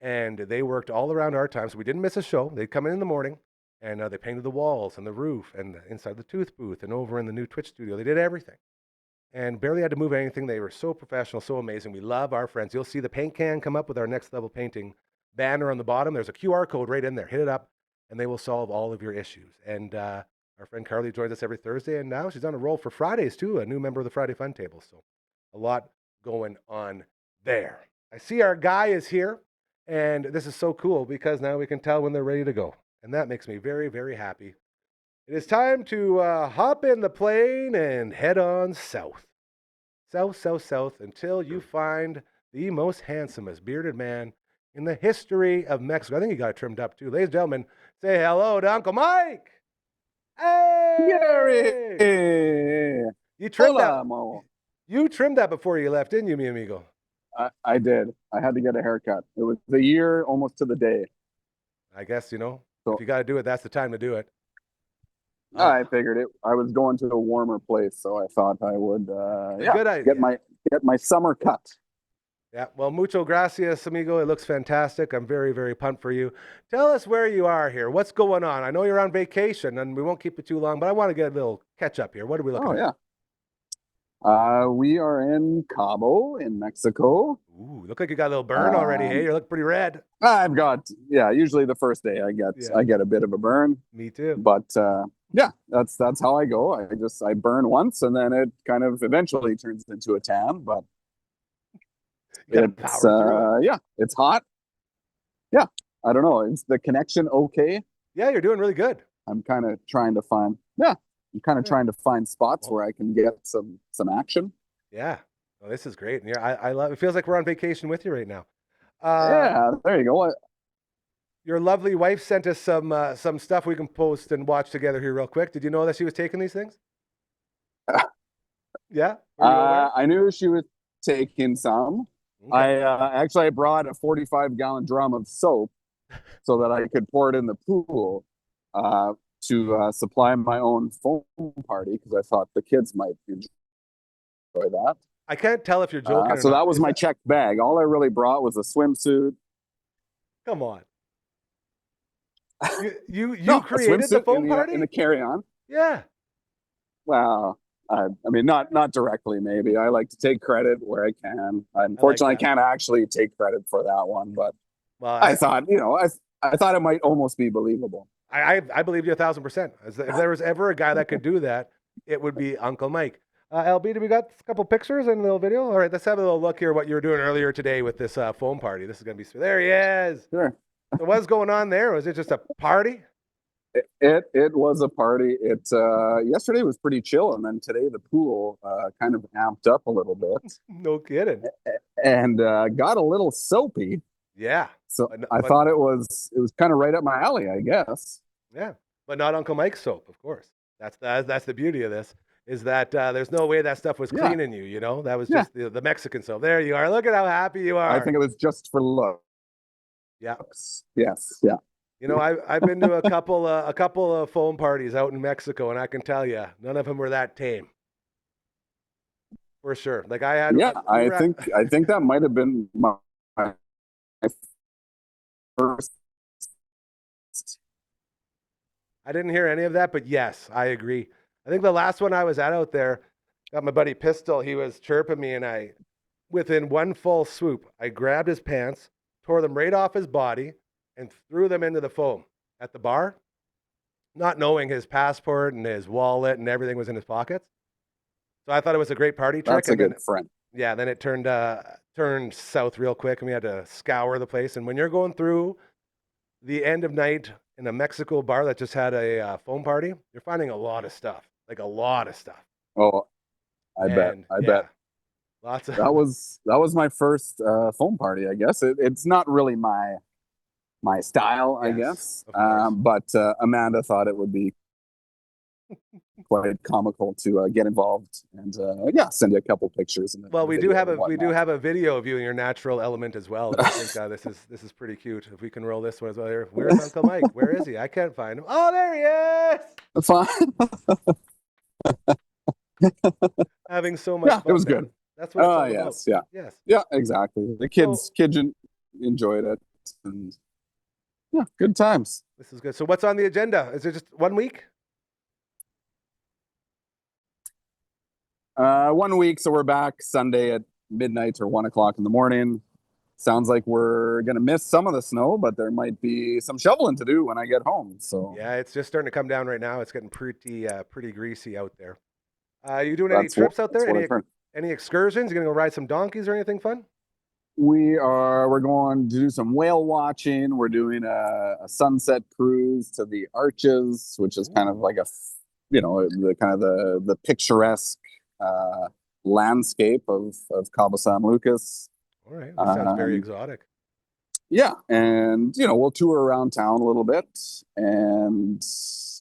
and they worked all around our time, so we didn't miss a show. They'd come in the morning and they painted the walls and the roof and inside the tooth booth and over in the new Twitch studio. They did everything and barely had to move anything. They were so professional, so amazing. We love our friends. You'll see the paint can come up with our Next Level Painting banner on the bottom. There's a QR code right in there. Hit it up and they will solve all of your issues. And our friend Carly joins us every Thursday, and now she's on a roll for Fridays too, a new member of the Friday Fun Table. So a lot going on there. I see our guy is here, and this is so cool because now we can tell when they're ready to go. And that makes me very, very happy. It is time to hop in the plane and head on south. South, until you find the most handsomest bearded man in the history of Mexico. I think he got it trimmed up too. Ladies and gentlemen, say hello to Uncle Mike. Hey! Gary! You trimmed Hola, that. Mo. You trimmed that before you left, didn't you, mi amigo? I did. I had to get a haircut. It was the year almost to the day. I guess, So if you got to do it, that's the time to do it. I figured it. I was going to a warmer place, so I thought I would Good idea. get my summer cut. Yeah, well, mucho gracias, amigo. It looks fantastic. I'm very, very pumped for you. Tell us where you are here. What's going on? I know you're on vacation, and we won't keep it too long, but I want to get a little catch up here. What are we looking at? Yeah. We are in Cabo in Mexico. Ooh, look like you got a little burn already. Hey, you look pretty red. I've got usually the first day I get a bit of a burn. Me too. But that's how I go. I burn once and then it kind of eventually turns into a tan, but it's it's hot. Yeah. I don't know. Is the connection okay? Yeah, you're doing really good. I'm kind of trying to find spots where I can get some action. Yeah. Oh, this is great. And I love it. Feels like we're on vacation with you right now. Yeah, there you go. Your lovely wife sent us some stuff we can post and watch together here real quick. Did you know that she was taking these things? Yeah? I knew she was taking some. Okay. I brought a 45-gallon drum of soap so that I could pour it in the pool to supply my own foam party, because I thought the kids might enjoy that. I can't tell if you're joking or so not. that was my checked bag. All I really brought was a swimsuit. Come on. You No, a created the swimsuit foam party? in the carry-on. Yeah. Well, I mean, not directly. Maybe I like to take credit where I can. Unfortunately, I that. can't actually take credit for that one, but Well, I thought, I thought it might almost be believable. I believe you 1,000%. If there was ever a guy that could do that, it would be Uncle Mike. LB, do we got a couple pictures and a little video? All right, let's have a little look here what you were doing earlier today with this foam party. This is going to be... There he is. Sure. So what's going on there? Was it just a party? It was a party. Yesterday was pretty chill, and then today the pool kind of amped up a little bit. No kidding. And got a little soapy. Yeah. So I thought it was kind of right up my alley, I guess. Yeah, but not Uncle Mike's soap, of course. That's the beauty of this, is that there's no way that stuff was cleaning you. You know, that was just the Mexican soap. There you are. Look at how happy you are. I think it was just for looks. Yeah. Yes. Yeah. You know, I've been to a couple of foam parties out in Mexico, and I can tell you, none of them were that tame. For sure. Like I had. Yeah, I think that might have been my first. I didn't hear any of that, but yes, I agree. I think the last one I was at out there, got my buddy Pistol. He was chirping me, and within one full swoop, I grabbed his pants, tore them right off his body, and threw them into the foam at the bar, not knowing his passport and his wallet and everything was in his pockets. So I thought it was a great party trick. That's a good friend. Yeah, then it turned south real quick, and we had to scour the place. And when you're going through the end of night in a Mexico bar that just had a foam party, you're finding a lot of stuff, like a lot of stuff. Oh, I bet. Lots of that was my first foam party. I guess it's not really my style. I guess, but Amanda thought it would be quite comical to get involved and send you a couple pictures. Well, we do have a video of you in your natural element as well. I think this is pretty cute. If we can roll this one as well here. Where's Uncle Mike? Where is he? I can't find him. Oh, there he is. Fine. Having so much fun. It was good. That's what it's all yes, about. yeah. Yes. Yeah, exactly. The kids enjoyed it, and good times. This is good. So what's on the agenda? Is it just 1 week? 1 week, so we're back Sunday at midnight or 1 o'clock in the morning. Sounds like we're gonna miss some of the snow, but there might be some shoveling to do when I get home. So yeah, it's just starting to come down right now. It's getting pretty greasy out there. You doing any trips out there? Any excursions? You gonna go ride some donkeys or anything fun? We're going to do some whale watching. We're doing a sunset cruise to the Arches, which is kind of like the picturesque landscape of Cabo San Lucas. All right, that sounds very exotic. Yeah, and we'll tour around town a little bit, and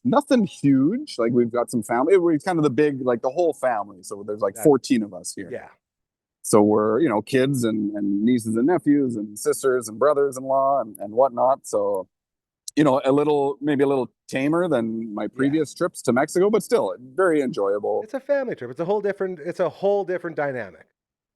nothing huge. Like we've got some family. We're kind of the big, like the whole family. So there's like 14 of us here. Yeah. So we're kids and nieces and nephews and sisters and brothers-in-law and whatnot. So maybe a little tamer than my previous trips to Mexico, but still very enjoyable. It's a family trip. It's a whole different dynamic.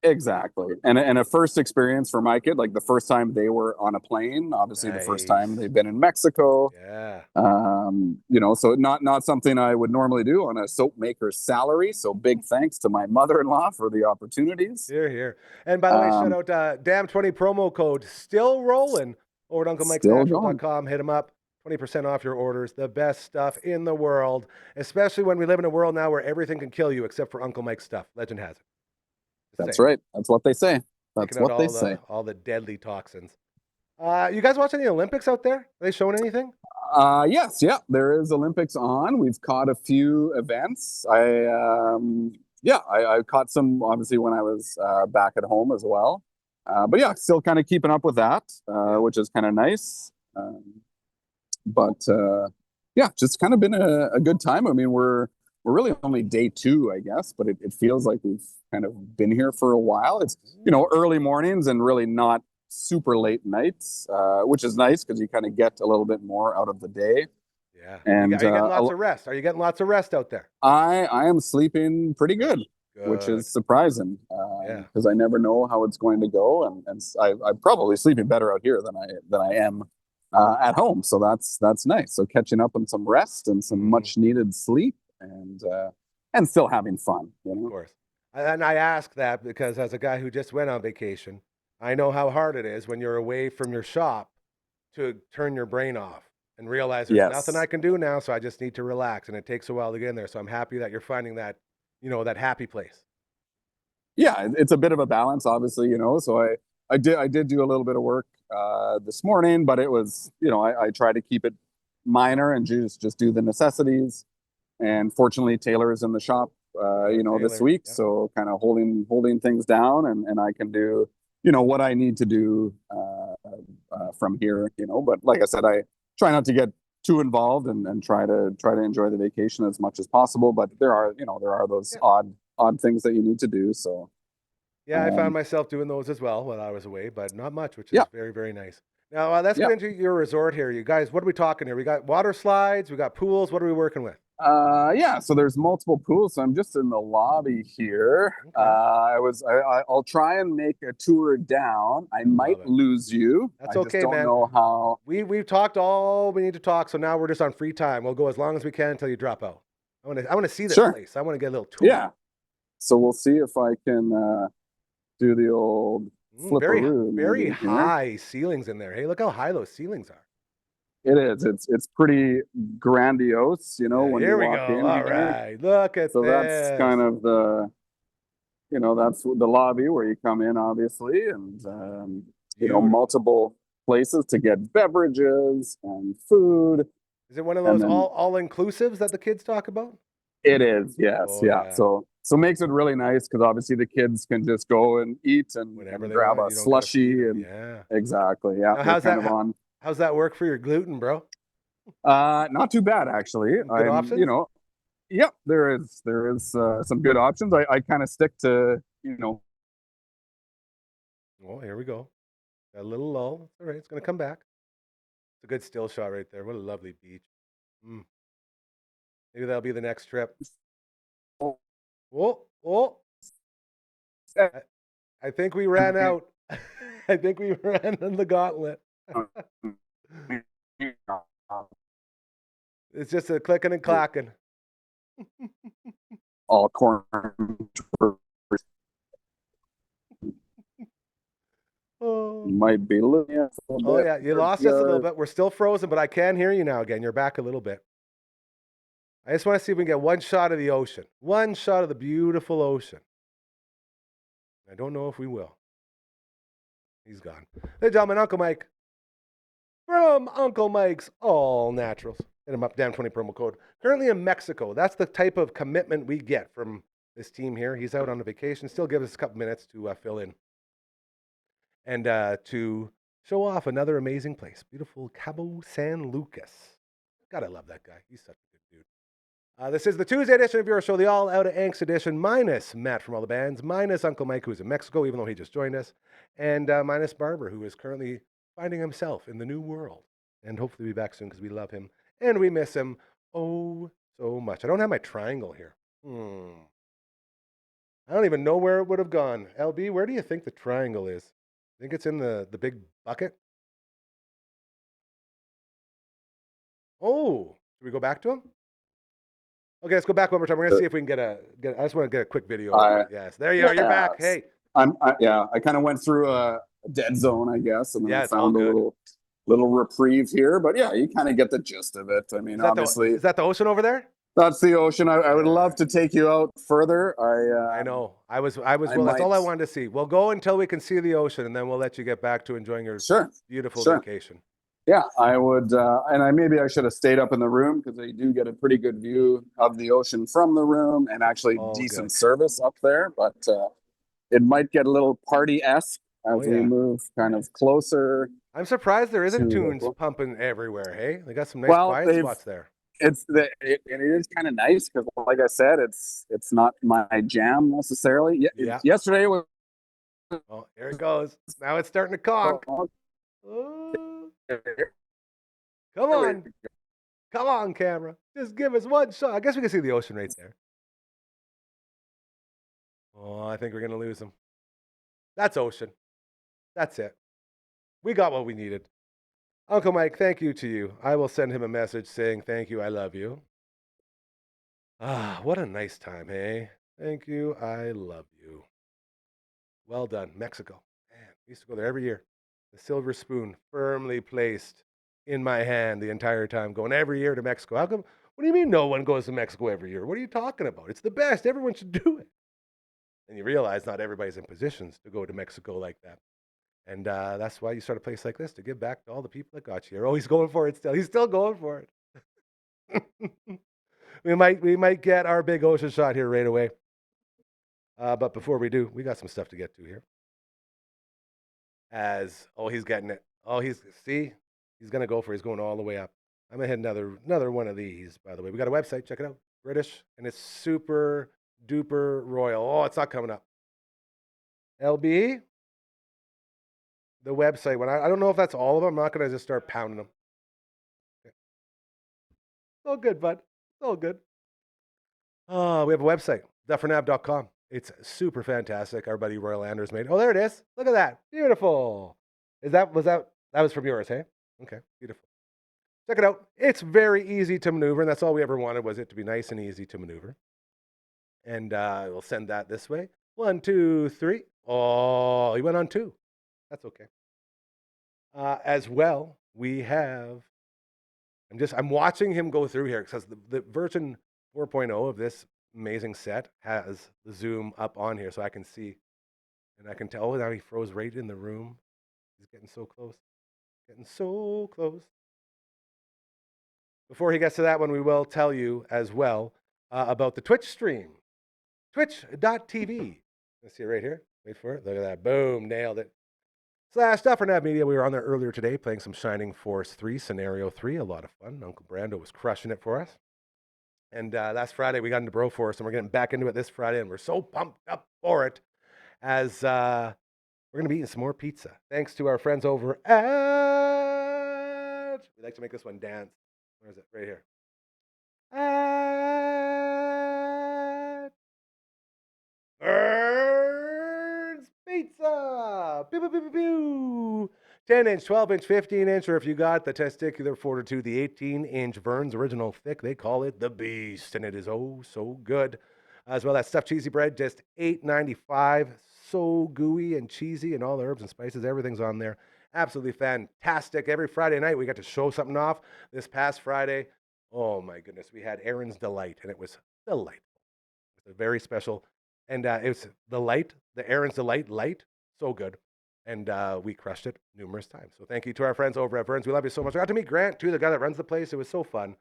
Exactly. And a first experience for my kid, like the first time they were on a plane, obviously the first time they've been in Mexico. Yeah. So not something I would normally do on a soap maker's salary. So big thanks to my mother-in-law for the opportunities. Here. And by the way, shout out DAM20 promo code still rolling over at UncleMike'sNatural.com. Hit them up. 20% off your orders. The best stuff in the world, especially when we live in a world now where everything can kill you except for Uncle Mike's stuff. Legend has it. That's right. That's what they say. That's what they say. All the deadly toxins. You guys watching the Olympics out there? Are they showing anything? Yes. Yeah. There is Olympics on. We've caught a few events. I caught some obviously when I was back at home as well. But yeah, still kind of keeping up with that, which is kind of nice. Just kind of been a good time. I mean, we're really only day 2, I guess, but it feels like we've kind of been here for a while. It's, early mornings and really not super late nights, which is nice because you kind of get a little bit more out of the day. Yeah. And are you getting lots of rest? Are you getting lots of rest out there? I am sleeping pretty good. Which is surprising because I never know how it's going to go. And I'm probably sleeping better out here than I am at home. So that's nice. So catching up on some rest and some much needed sleep, and still having fun. Of course. And I ask that because as a guy who just went on vacation, I know how hard it is when you're away from your shop to turn your brain off and realize there's nothing I can do now, so I just need to relax, and it takes a while to get in there. So I'm happy that you're finding that, that happy place. Yeah, it's a bit of a balance, obviously, So I did do a little bit of work this morning, but it was, I try to keep it minor and just do the necessities. And fortunately, Taylor is in the shop, this week, so kind of holding things down, and I can do, what I need to do from here, But like I said, I try not to get too involved and try to enjoy the vacation as much as possible. But there are those odd things that you need to do. So yeah, I found myself doing those as well while I was away, but not much, which is very, very nice. Now let's get into your resort here, you guys. What are we talking here? We got water slides, we got pools. What are we working with? So there's multiple pools. So I'm just in the lobby here. Okay. I'll try and make a tour down. I might lose you. That's I okay, just don't man. know how. We've talked all we need to talk, so now we're just on free time. We'll go as long as we can until you drop out. I want to see this place. I want to get a little tour. Yeah. So we'll see if I can do the old flipperoo. Very high ceilings in there. Hey, look how high those ceilings are. It is. It's pretty grandiose, when here you we walk go. in. All right. Look at so this. That's kind of the, that's the lobby where you come in, obviously, and multiple places to get beverages and food. Is it one of those all inclusives that the kids talk about? It is. Yes. Yeah. So makes it really nice because obviously the kids can just go and eat and grab a slushie and exactly. Yeah. How's that work for your gluten, bro? Not too bad actually. Good options? Yep, there is some good options. I kind of stick to, Oh, here we go. Got a little lull. It's all right. It's going to come back. It's a good still shot right there. What a lovely beach. Maybe that'll be the next trip. Oh. I think we ran out. I think we ran on the gauntlet. It's just a clicking and clacking. All corn. Might be looking at a little bit. Yeah, you lost us a little bit. We're still frozen, but I can hear you now again. You're back a little bit. I just want to see if we can get one shot of the ocean. One shot of the beautiful ocean. I don't know if we will. He's gone. Ladies and gentlemen, Uncle Mike from Uncle Mike's All Naturals. Hit him up, down 20 promo code. Currently in Mexico. That's the type of commitment we get from this team here. He's out on a vacation. Still give us a couple minutes to fill in and to show off another amazing place. Beautiful Cabo San Lucas. God, I love that guy. He's such a good dude. This is the Tuesday edition of your show, the All Out of Angst edition, minus Matt from all the bands, minus Uncle Mike, who's in Mexico, even though he just joined us, and minus Barber, who is currently finding himself in the new world. And hopefully be back soon because we love him and we miss him oh so much. I don't have my triangle here. I don't even know where it would have gone. LB, where do you think the triangle is? I think it's in the big bucket. Oh, should we go back to him? Okay, let's go back one more time. We're gonna see if we can get I just want to get a quick video. Yes, there you are. You're back. Hey, I kind of went through a dead zone, I guess, and then found a little reprieve here. But yeah, you kind of get the gist of it. I mean, obviously, is that the ocean over there? That's the ocean. I would love to take you out further. I know. I was. Well, that's all I wanted to see. We'll go until we can see the ocean, and then we'll let you get back to enjoying your beautiful vacation. Yeah, I would, and maybe I should have stayed up in the room because I do get a pretty good view of the ocean from the room, and actually decent service up there. But it might get a little party-esque as we move kind of closer. I'm surprised there isn't tunes pumping everywhere. Hey, they got some nice quiet spots there. It is kind of nice because, like I said, it's not my jam necessarily. Yesterday was. Oh, here it goes. Now it's starting to conk. Come on, camera. Just give us one shot. I guess we can see the ocean right there. Oh, I think we're gonna lose him. That's ocean. That's it. We got what we needed. Uncle Mike, thank you to you. I will send him a message saying thank you, I love you. Ah, what a nice time, hey? Thank you, I love you. Well done, Mexico. Man, we used to go there every year. The silver spoon firmly placed in my hand the entire time, going every year to Mexico. How come? What do you mean no one goes to Mexico every year? What are you talking about? It's the best. Everyone should do it. And you realize not everybody's in positions to go to Mexico like that. And that's why you start a place like this, to give back to all the people that got you here. Oh, he's going for it still. He's still going for it. we might get our big ocean shot here right away. But before we do, we got some stuff to get to here. He's getting it. He's gonna go for it. He's going all the way up. I'm gonna hit another one of these, by the way. We got a website, check it out. British, and it's super duper royal. Oh, it's not coming up. LB, the website. When I don't know if that's all of them. I'm not gonna just start pounding them. Okay. It's all good, bud. It's all good. Oh, we have a website, dufferinave.com. It's super fantastic. Our buddy Royal Anders made. Oh, there it is. Look at that. Beautiful. That was from yours, hey? Okay, beautiful. Check it out. It's very easy to maneuver, and that's all we ever wanted, was it to be nice and easy to maneuver. And we'll send that this way. 1, 2, 3. Oh, he went on 2. That's okay. As well, we have. I'm watching him go through here because the version 4.0 of this amazing set has the zoom up on here, so I can see, and I can tell. Now he froze right in the room. He's getting so close. Getting so close. Before he gets to that one, we will tell you as well about the Twitch stream. Twitch.tv. Let's see it right here. Wait for it. Look at that. Boom. Nailed it. /Dufferin Ave Media. We were on there earlier today playing some Shining Force 3, Scenario 3. A lot of fun. Uncle Brando was crushing it for us. And last Friday, we got into Broforce, and we're getting back into it this Friday, and we're so pumped up for it as we're going to be eating some more pizza. Thanks to our friends over at... We like to make this one dance. Where is it? Right here. At Burns Pizza. Pew, pew, pew, pew, pew. 10-inch, 12-inch, 15-inch, or if you got the testicular fortitude, the 18-inch Vern's Original Thick, they call it the Beast, and it is oh so good. As well, that stuffed cheesy bread, just $8.95. So gooey and cheesy, and all the herbs and spices, everything's on there. Absolutely fantastic. Every Friday night, we got to show something off. This past Friday, oh my goodness, we had Aaron's Delight, and it was delightful. It was a very special, and it was the Aaron's Delight light, so good. And we crushed it numerous times. So thank you to our friends over at Vern's. We love you so much. I got to meet Grant, too, the guy that runs the place. It was so fun.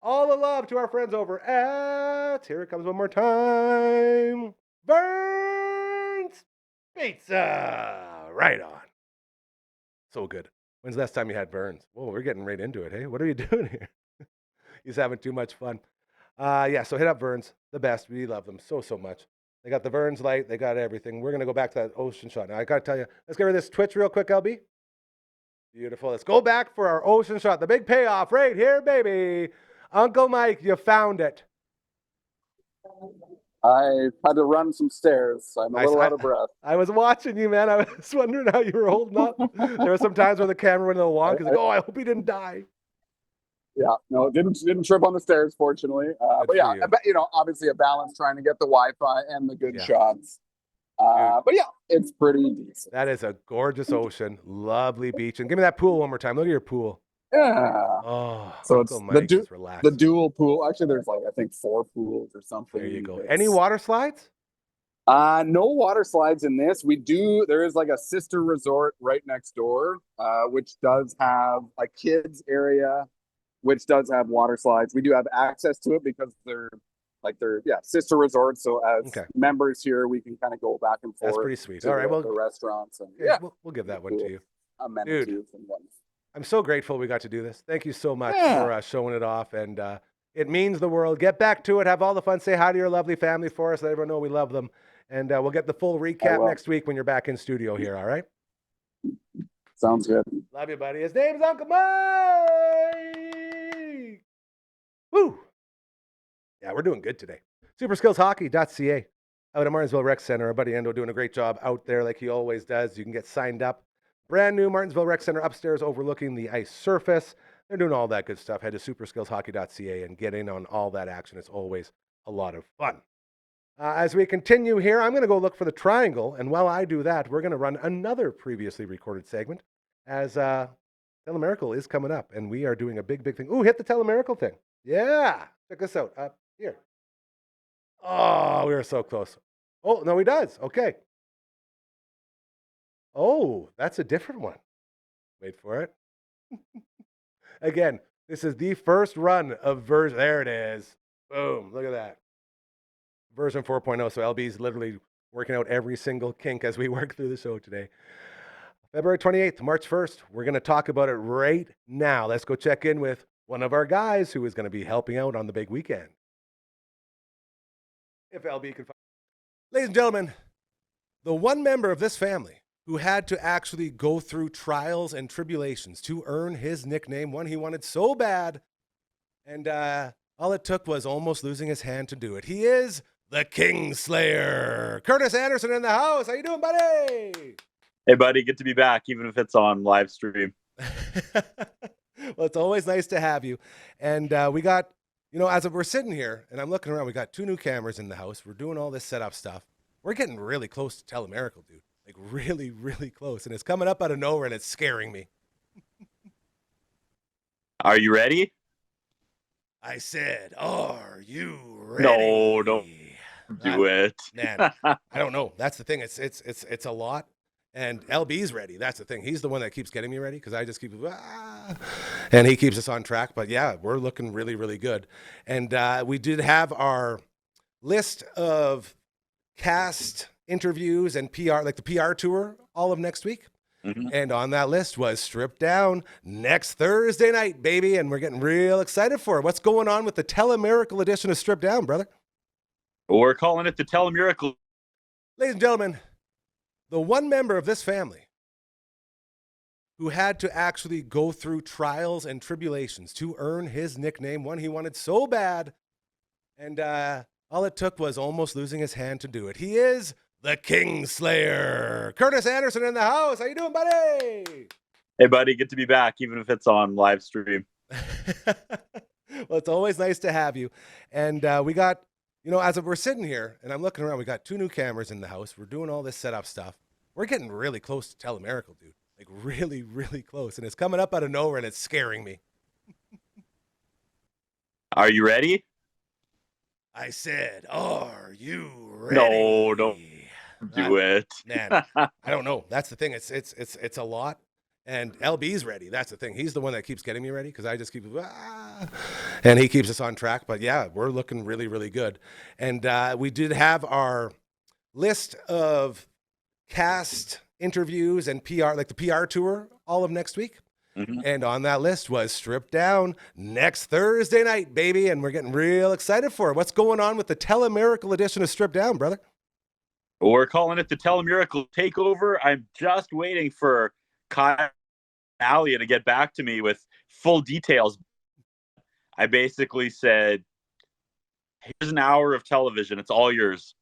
All the love to our friends over at, here it comes one more time, Vern's Pizza. Right on. So good. When's the last time you had Vern's? Whoa, we're getting right into it, hey? What are you doing here? He's having too much fun. So hit up Vern's, the best. We love them so, so much. They got the Vern's light. They got everything. We're going to go back to that ocean shot. Now, I got to tell you, let's get rid of this Twitch real quick, LB. Beautiful. Let's go back for our ocean shot. The big payoff right here, baby. Uncle Mike, you found it. I had to run some stairs. I'm a little out of breath. I was watching you, man. I was wondering how you were holding up. There were some times where the camera went a little wonk. I hope he didn't die. Yeah, no, didn't trip on the stairs, fortunately. But yeah, obviously a balance trying to get the Wi-Fi and the good shots. But yeah, it's pretty decent. That is a gorgeous ocean, lovely beach, and give me that pool one more time. Look at your pool. Yeah. Oh, so Uncle it's Mike the dual pool. Actually, there's I think 4 pools or something. There you go. Any water slides? No water slides in this. There is a sister resort right next door, which does have a kids area, which does have water slides. We do have access to it because they're sister resorts. So as members here, we can kind of go back and forth. That's pretty sweet. All right, well, the restaurants and we'll give that one to you. Amenities and whatnot. I'm so grateful we got to do this. Thank you so much for showing it off, and it means the world. Get back to it. Have all the fun. Say hi to your lovely family for us. Let everyone know we love them, and we'll get the full recap next week when you're back in studio here. All right? Sounds good. Love you, buddy. His name's Uncle Mike. Woo! Yeah, we're doing good today. Superskillshockey.ca out at Martinsville Rec Center. Our buddy Endo doing a great job out there like he always does. You can get signed up Brand new Martinsville Rec Center upstairs overlooking the ice surface. They're doing all that good stuff. Head to superskillshockey.ca and get in on all that action. It's always a lot of fun. As we continue here, I'm going to go look for the triangle. And while I do that, we're going to run another previously recorded segment as Telemiracle is coming up. And we are doing a big, big thing. Ooh, hit the Telemiracle thing. Yeah. Check this out. Up here. Oh, we were so close. Oh, no, he does. Okay. Oh, that's a different one. Wait for it. Again, this is the first run of version. There it is. Boom. Look at that. Version 4.0. So LB's literally working out every single kink as we work through the show today. February 28th, March 1st. We're going to talk about it right now. Let's go check in with one of our guys who is going to be helping out on the big weekend. If LB can find. Ladies and gentlemen, the one member of this family who had to actually go through trials and tribulations to earn his nickname, one he wanted so bad, and all it took was almost losing his hand to do it. He is the Kingslayer. Curtis Anderson in the house. How you doing, buddy? Hey, buddy. Good to be back, even if it's on live stream. Well, it's always nice to have you. And we got, as we're sitting here, and I'm looking around, we got 2 new cameras in the house. We're doing all this setup stuff. We're getting really close to Telemiracle, dude. Like really, really close. And it's coming up out of nowhere, and it's scaring me. Are you ready? I said, are you ready? No, don't do it. Man, I don't know. That's the thing. It's a lot. And LB's ready. That's the thing. He's the one that keeps getting me ready because I just keep, and he keeps us on track. But yeah, we're looking really, really good. And we did have our list of cast interviews and PR, like the PR tour, all of next week. Mm-hmm. And on that list was Stripped Down next Thursday night, baby. And we're getting real excited for it. What's going on with the Telemiracle edition of Stripped Down, brother? We're calling it the Telemiracle. Ladies and gentlemen, the one member of this family who had to actually go through trials and tribulations to earn his nickname, one he wanted so bad, and all it took was almost losing his hand to do it. He is the Kingslayer. Curtis Anderson in the house. How you doing, buddy? Hey, buddy. Good to be back, even if it's on live stream. Well, it's always nice to have you. And we got, as we're sitting here, and I'm looking around, we got 2 new cameras in the house. We're doing all this setup stuff. We're getting really close to Telemiracle, dude. Like really, really close. And it's coming up out of nowhere, and it's scaring me. Are you ready? I said, are you ready? No, don't do it. Man, I don't know. That's the thing. It's a lot. And LB's ready. That's the thing. He's the one that keeps getting me ready because I just keep, and he keeps us on track. But yeah, we're looking really, really good. And we did have our list of cast interviews and PR, like the PR tour, all of next week. Mm-hmm. And on that list was Stripped Down next Thursday night, baby. And we're getting real excited for it. What's going on with the Telemiracle edition of Stripped Down, brother? We're calling it the Telemiracle Takeover. I'm just waiting for Kyle Alia to get back to me with full details. I basically said, here's an hour of television. It's all yours.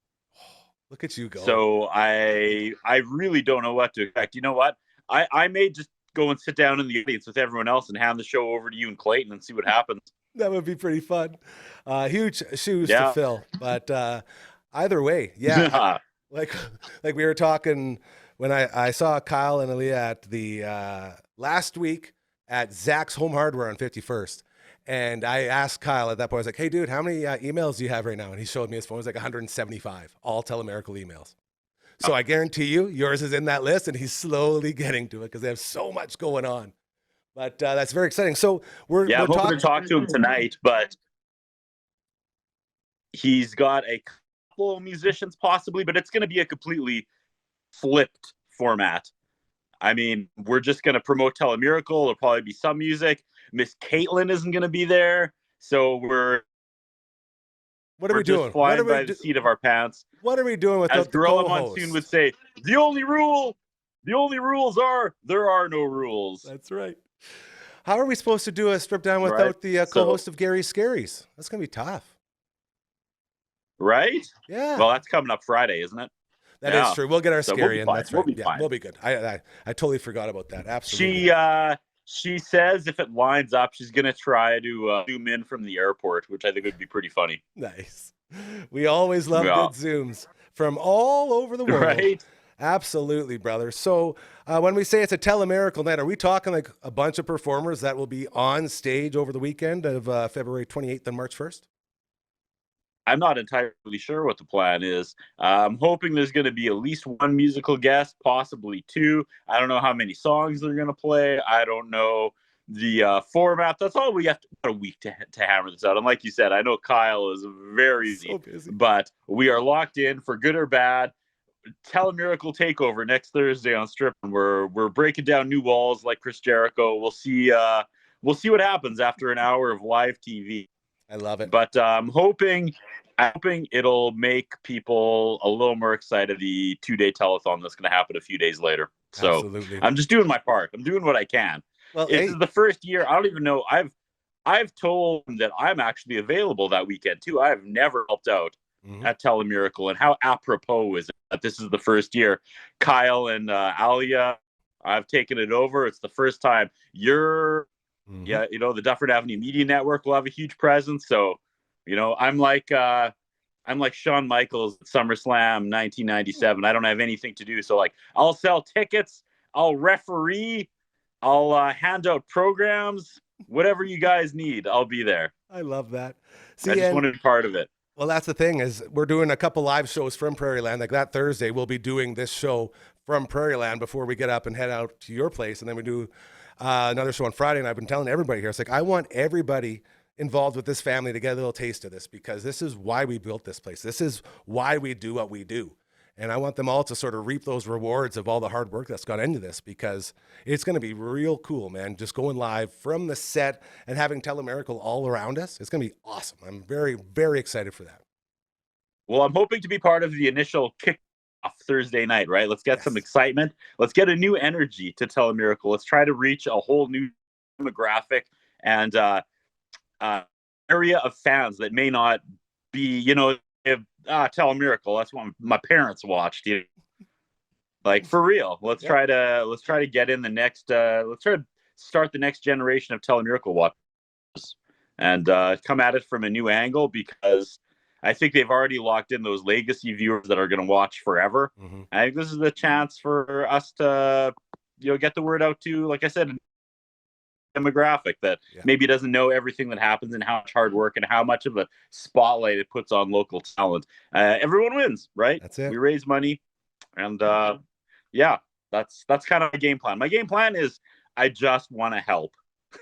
Look at you go. So I really don't know what to expect. You know what? I may just go and sit down in the audience with everyone else and hand the show over to you and Clayton and see what happens. That would be pretty fun. Huge shoes to fill. But either way, yeah. like we were talking when I saw Kyle and Aaliyah at the last week at Zach's Home Hardware on 51st. And I asked Kyle at that point, I was like, hey, dude, how many emails do you have right now? And he showed me his phone. It was like 175, all Telemiracle emails. So I guarantee you, yours is in that list, and he's slowly getting to it because they have so much going on. But that's very exciting. So I'm hoping to talk to him tonight, but he's got a couple of musicians possibly, but it's going to be a completely flipped format. I mean, we're just going to promote Telemiracle. There'll probably be some music. Miss Caitlin isn't going to be there. So what are we doing? Flying by the seat of our pants. What are we doing with as Gorilla Monsoon would say, the only rules are there are no rules. That's right. How are we supposed to do a Strip Down without the co-host of Gary's Scaries? That's going to be tough. Right? Yeah. Well, that's coming up Friday, isn't it? That is true. We'll get our So scary in. That's right. We'll be fine. We'll be good. I totally forgot about that. Absolutely. She says if it lines up, she's gonna try to zoom in from the airport, which I think would be pretty funny. Nice. We always love good Zooms from all over the world. Right? Absolutely, brother. So when we say it's a Telemiracle night, are we talking like a bunch of performers that will be on stage over the weekend of February 28th and March 1st? I'm not entirely sure what the plan is. I'm hoping there's going to be at least one musical guest, possibly two. I don't know how many songs they're going to play. I don't know the format. That's all we have a week to hammer this out. And like you said, I know Kyle is very busy, but we are locked in for good or bad. Telemiracle takeover next Thursday on Strip, and we're breaking down new walls like Chris Jericho. We'll see what happens after an hour of live TV. I love it. But I'm hoping it'll make people a little more excited. The 2-day telethon that's going to happen a few days later. So Absolutely. I'm just doing my part. I'm doing what I can. Well, this is the first year. I don't even know. I've told them that I'm actually available that weekend too. I've never helped out at Telemiracle, and how apropos is it that this is the first year. Kyle and Alia, I've taken it over. It's the first time. The Dufferin Avenue Media Network will have a huge presence. So, I'm like Shawn Michaels at SummerSlam 1997. I don't have anything to do. So, I'll sell tickets, I'll referee, I'll hand out programs, whatever you guys need, I'll be there. I love that. See, I just want to be part of it. Well, that's the thing is we're doing a couple live shows from Prairie Land. Like that Thursday, we'll be doing this show from Prairie Land before we get up and head out to your place. And then we do another show on Friday. And I've been telling everybody here, it's like, I want everybody involved with this family to get a little taste of this, because this is why we built this place. This is why we do what we do. And I want them all to sort of reap those rewards of all the hard work that's gone into this, because it's going to be real cool, man. Just going live from the set and having Telemiracle all around us. It's going to be awesome. I'm very, very excited for that. Well, I'm hoping to be part of the initial kickoff Thursday night, right? Let's get some excitement. Let's get a new energy to Telemiracle. Let's try to reach a whole new demographic and area of fans that may not be, Telemiracle. That's what my parents watched. Like, for real. Let's try to get in the next. Let's try to start the next generation of Telemiracle watchers, and come at it from a new angle, because I think they've already locked in those legacy viewers that are going to watch forever. I think this is the chance for us to, get the word out to, like I said, demographic that maybe doesn't know everything that happens and how much hard work and how much of a spotlight it puts on local talent. Everyone wins, right? That's it. We raise money, and that's kind of my game plan. My game plan is I just want to help.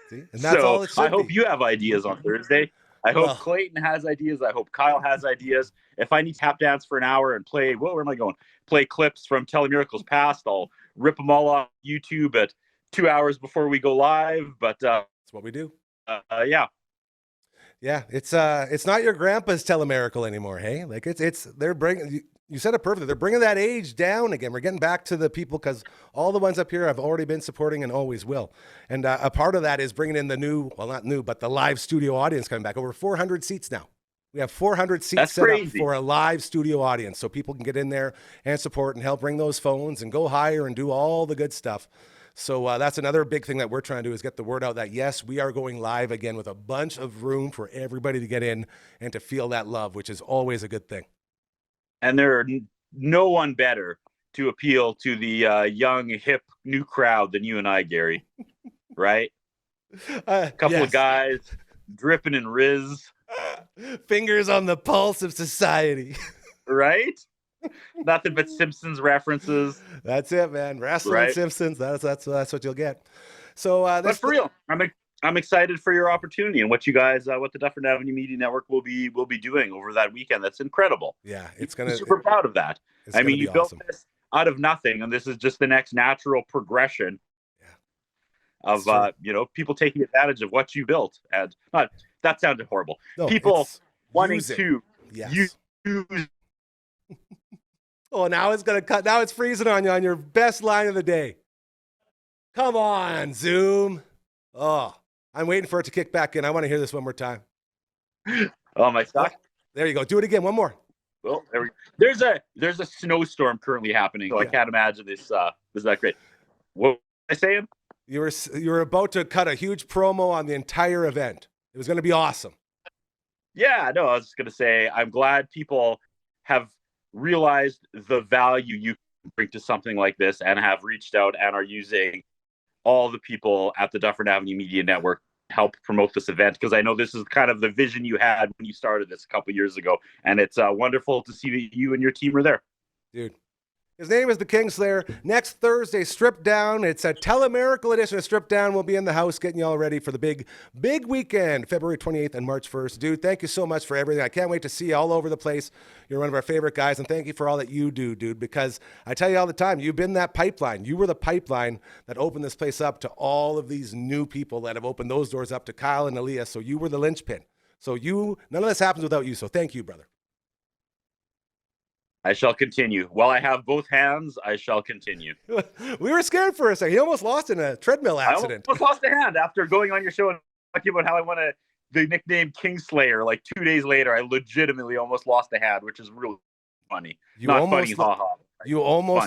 See? And that's all it should I hope be. you have ideas on Thursday. I hope Clayton has ideas. I hope Kyle has ideas. If I need tap dance for an hour and play, where am I going? Play clips from Telemiracle's past, I'll rip them all off YouTube at 2 hours before we go live. But that's what we do. Yeah, it's not your grandpa's Telemiracle anymore. Hey, like they're bringing. You said it perfectly. They're bringing that age down again. We're getting back to the people, because all the ones up here have already been supporting and always will. And a part of that is bringing in the new, well, not new, but the live studio audience coming back. Over 400 seats now. We have 400 seats set up for a live studio audience, so people can get in there and support and help bring those phones and go higher and do all the good stuff. So that's another big thing that we're trying to do, is get the word out that, yes, we are going live again with a bunch of room for everybody to get in and to feel that love, which is always a good thing. And there are no one better to appeal to the young, hip, new crowd than you and I, Gary. Right? A couple of guys dripping in Riz. Fingers on the pulse of society. Right? Nothing but Simpsons references. That's it, man. Wrestling Simpsons. That's what you'll get. So, but for real, I'm excited for your opportunity and what you guys, what the Dufferin Avenue Media Network will be doing over that weekend. That's incredible. Yeah, I'm super proud of that. I mean, you built this out of nothing, and this is just the next natural progression of people taking advantage of what you built. And that sounded horrible. No, people wanting to use. Oh, now it's gonna cut. Now it's freezing on you on your best line of the day. Come on, Zoom. Oh, I'm waiting for it to kick back in. I want to hear this one more time. Oh, my stuck. There you go. Do it again. One more. Well, there's a snowstorm currently happening, so I can't imagine this is that great. What was I saying? You were about to cut a huge promo on the entire event. It was going to be awesome. Yeah, no, I was just gonna say I'm glad people have realized the value you can bring to something like this and have reached out and are using all the people at the Dufferin Avenue Media Network to help promote this event, because I know this is kind of the vision you had when you started this a couple years ago, and it's wonderful to see that you and your team are there. Dude. His name is the Kingslayer. Next Thursday, Strip Down. It's a Telemiracle edition of Strip Down. We'll be in the house getting you all ready for the big weekend, February 28th and March 1st. Dude, thank you so much for everything. I can't wait to see you all over the place. You're one of our favorite guys, and thank you for all that you do, dude, because I tell you all the time, you've been that pipeline. You were the pipeline that opened this place up to all of these new people that have opened those doors up to Kyle and Aaliyah, so you were the linchpin. So none of this happens without you, so thank you, brother. I shall continue. While I have both hands, I shall continue. We were scared for a second. He almost lost in a treadmill accident. I almost lost a hand after going on your show and talking about how I wanted the nickname Kingslayer. Like 2 days later, I legitimately almost lost a hand, which is really funny. You almost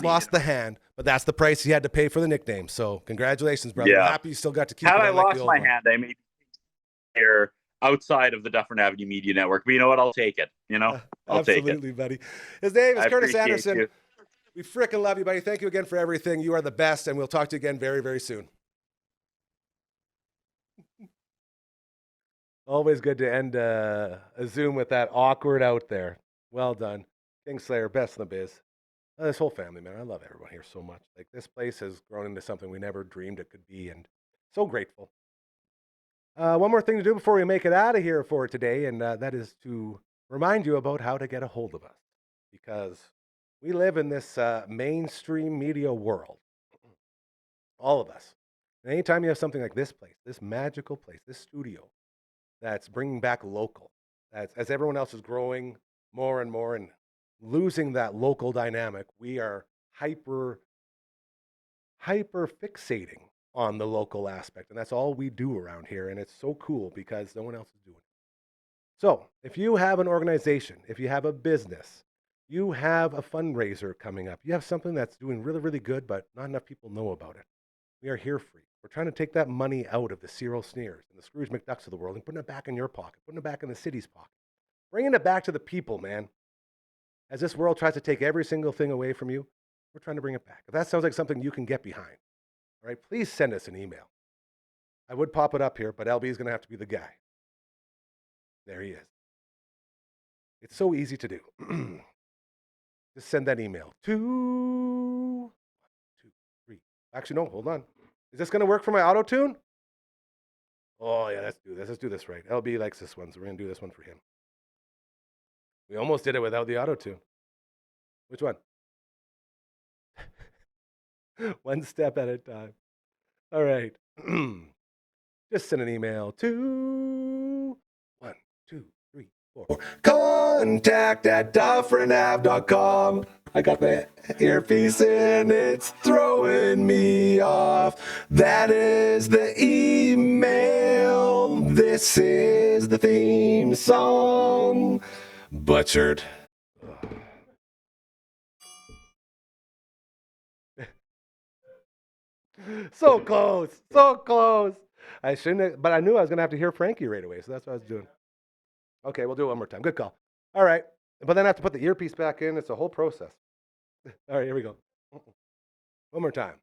lost the hand, but that's the price you had to pay for the nickname. So congratulations, brother. Yeah. I'm happy you still got to keep Had it. I lost my hand, I may be here outside of the Dufferin Avenue Media Network. But you know what? I'll take it. I'll take it. Absolutely, buddy. His name is Curtis Anderson. You. We frickin' love you, buddy. Thank you again for everything. You are the best, and we'll talk to you again very, very soon. Always good to end a Zoom with that awkward out there. Well done. Kingslayer, best in the biz. This whole family, man. I love everyone here so much. Like, this place has grown into something we never dreamed it could be, and so grateful. One more thing to do before we make it out of here for today, and that is to remind you about how to get a hold of us, because we live in this mainstream media world, all of us. And anytime you have something like this place, this magical place, this studio, that's bringing back local, as everyone else is growing more and more and losing that local dynamic, we are hyper fixating on the local aspect. And that's all we do around here. And it's so cool because no one else is doing it. So if you have an organization, if you have a business, you have a fundraiser coming up, you have something that's doing really, really good, but not enough people know about it, we are here for you. We're trying to take that money out of the Cyril Sneers and the Scrooge McDucks of the world and putting it back in your pocket, putting it back in the city's pocket, bringing it back to the people, man. As this world tries to take every single thing away from you, we're trying to bring it back. If that sounds like something you can get behind, all right, please send us an email. I would pop it up here, but LB is going to have to be the guy. There he is. It's so easy to do. Just send that email to 1, 2, 3. Actually, no, hold on. Is this going to work for my auto tune? Oh, yeah, let's do this. Let's do this right. LB likes this one, so we're going to do this one for him. We almost did it without the auto tune. Which one? One step at a time. All right. Just send an email to 1, 2, 3, 4. Contact@DufferinAv.com. I got the earpiece and it's throwing me off. That is the email. This is the theme song. Butchered. So close. So close. I shouldn't have, but I knew I was going to have to hear Frankie right away, so that's what I was doing. Okay, we'll do it one more time. Good call. All right. But then I have to put the earpiece back in. It's a whole process. All right, here we go. One more time.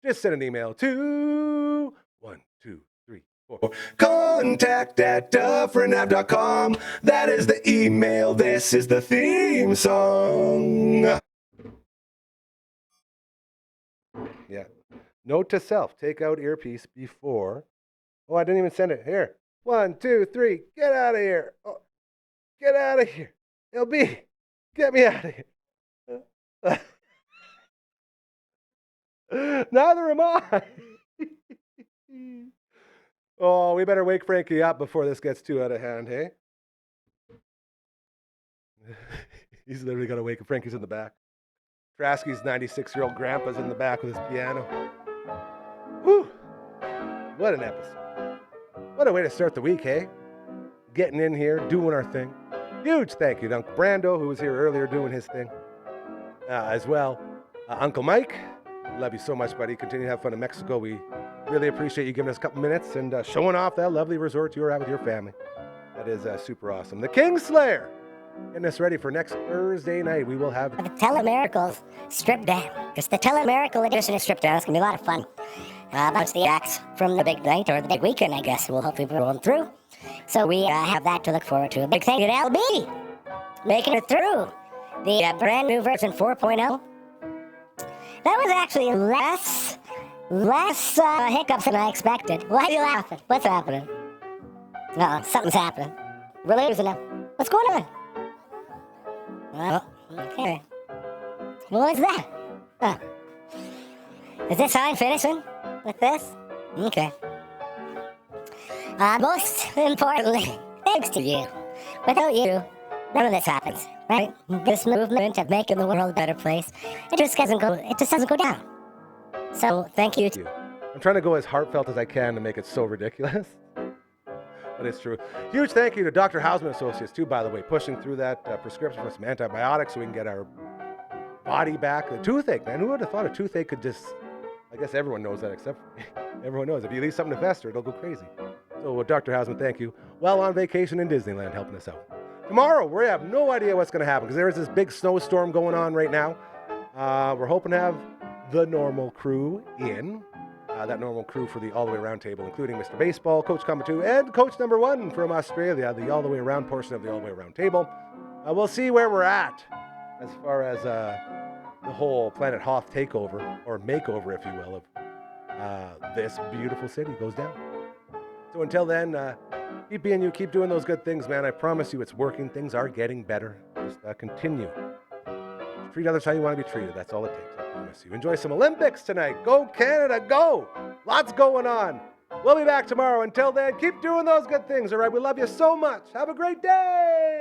Just send an email to 1, 2, 3, 4. Contact@DufferinAv.com. That is the email. This is the theme song. Yeah. Note to self, take out earpiece before. Oh, I didn't even send it. Here. 1, 2, 3. Get out of here. Oh, get out of here. LB, get me out of here. Neither am I. Oh, we better wake Frankie up before this gets too out of hand, hey? He's literally got to wake up. Frankie's in the back. Trasky's 96-year-old grandpa's in the back with his piano. Whew. What an episode. What a way to start the week, hey? Getting in here, doing our thing. Huge thank you to Uncle Brando, who was here earlier doing his thing as well. Uncle Mike, love you so much, buddy. Continue to have fun in Mexico. We really appreciate you giving us a couple minutes and showing off that lovely resort you were at with your family. That is super awesome. The Kingslayer, getting us ready for next Thursday night. We will have The Telemiracles stripped down. It's the Telemiracle edition is stripped down. It's going to be a lot of fun. A bunch of the acts from the big night, or the big weekend, I guess, we'll hopefully be rolling through. So we have that to look forward to. A big thank you to LB, making it through the brand new version 4.0. That was actually less hiccups than I expected. Why are you laughing? What's happening? No, something's happening. We're losing them. What's going on? Well, okay. What is that? Huh. Is this how I'm finishing with this? Okay. Most importantly, thanks to you. Without you, none of this happens, right? This movement of making the world a better place, it just doesn't go down. So, thank you. I'm trying to go as heartfelt as I can to make it so ridiculous. But it's true. Huge thank you to Dr. Hausman Associates, too, by the way, pushing through that prescription for some antibiotics so we can get our body back. The toothache, man. Who would have thought a toothache could just... I guess everyone knows that except for me. Everyone knows. If you leave something to fester, it'll go crazy. So, Dr. Hausman, thank you. Well on vacation in Disneyland helping us out. Tomorrow, we have no idea what's going to happen because there is this big snowstorm going on right now. We're hoping to have the normal crew in. That normal crew for the All the Way Around table, including Mr. Baseball, Coach Combatu, and Coach number 1 from Australia, the All the Way Around portion of the All the Way Around table. We'll see where we're at as far as the whole Planet Hoth takeover, or makeover, if you will, of this beautiful city goes down. So until then, keep being you, keep doing those good things, man. I promise you it's working. Things are getting better. Just continue. Treat others how you want to be treated. That's all it takes. I promise you. Enjoy some Olympics tonight. Go Canada, go! Lots going on. We'll be back tomorrow. Until then, keep doing those good things, all right? We love you so much. Have a great day!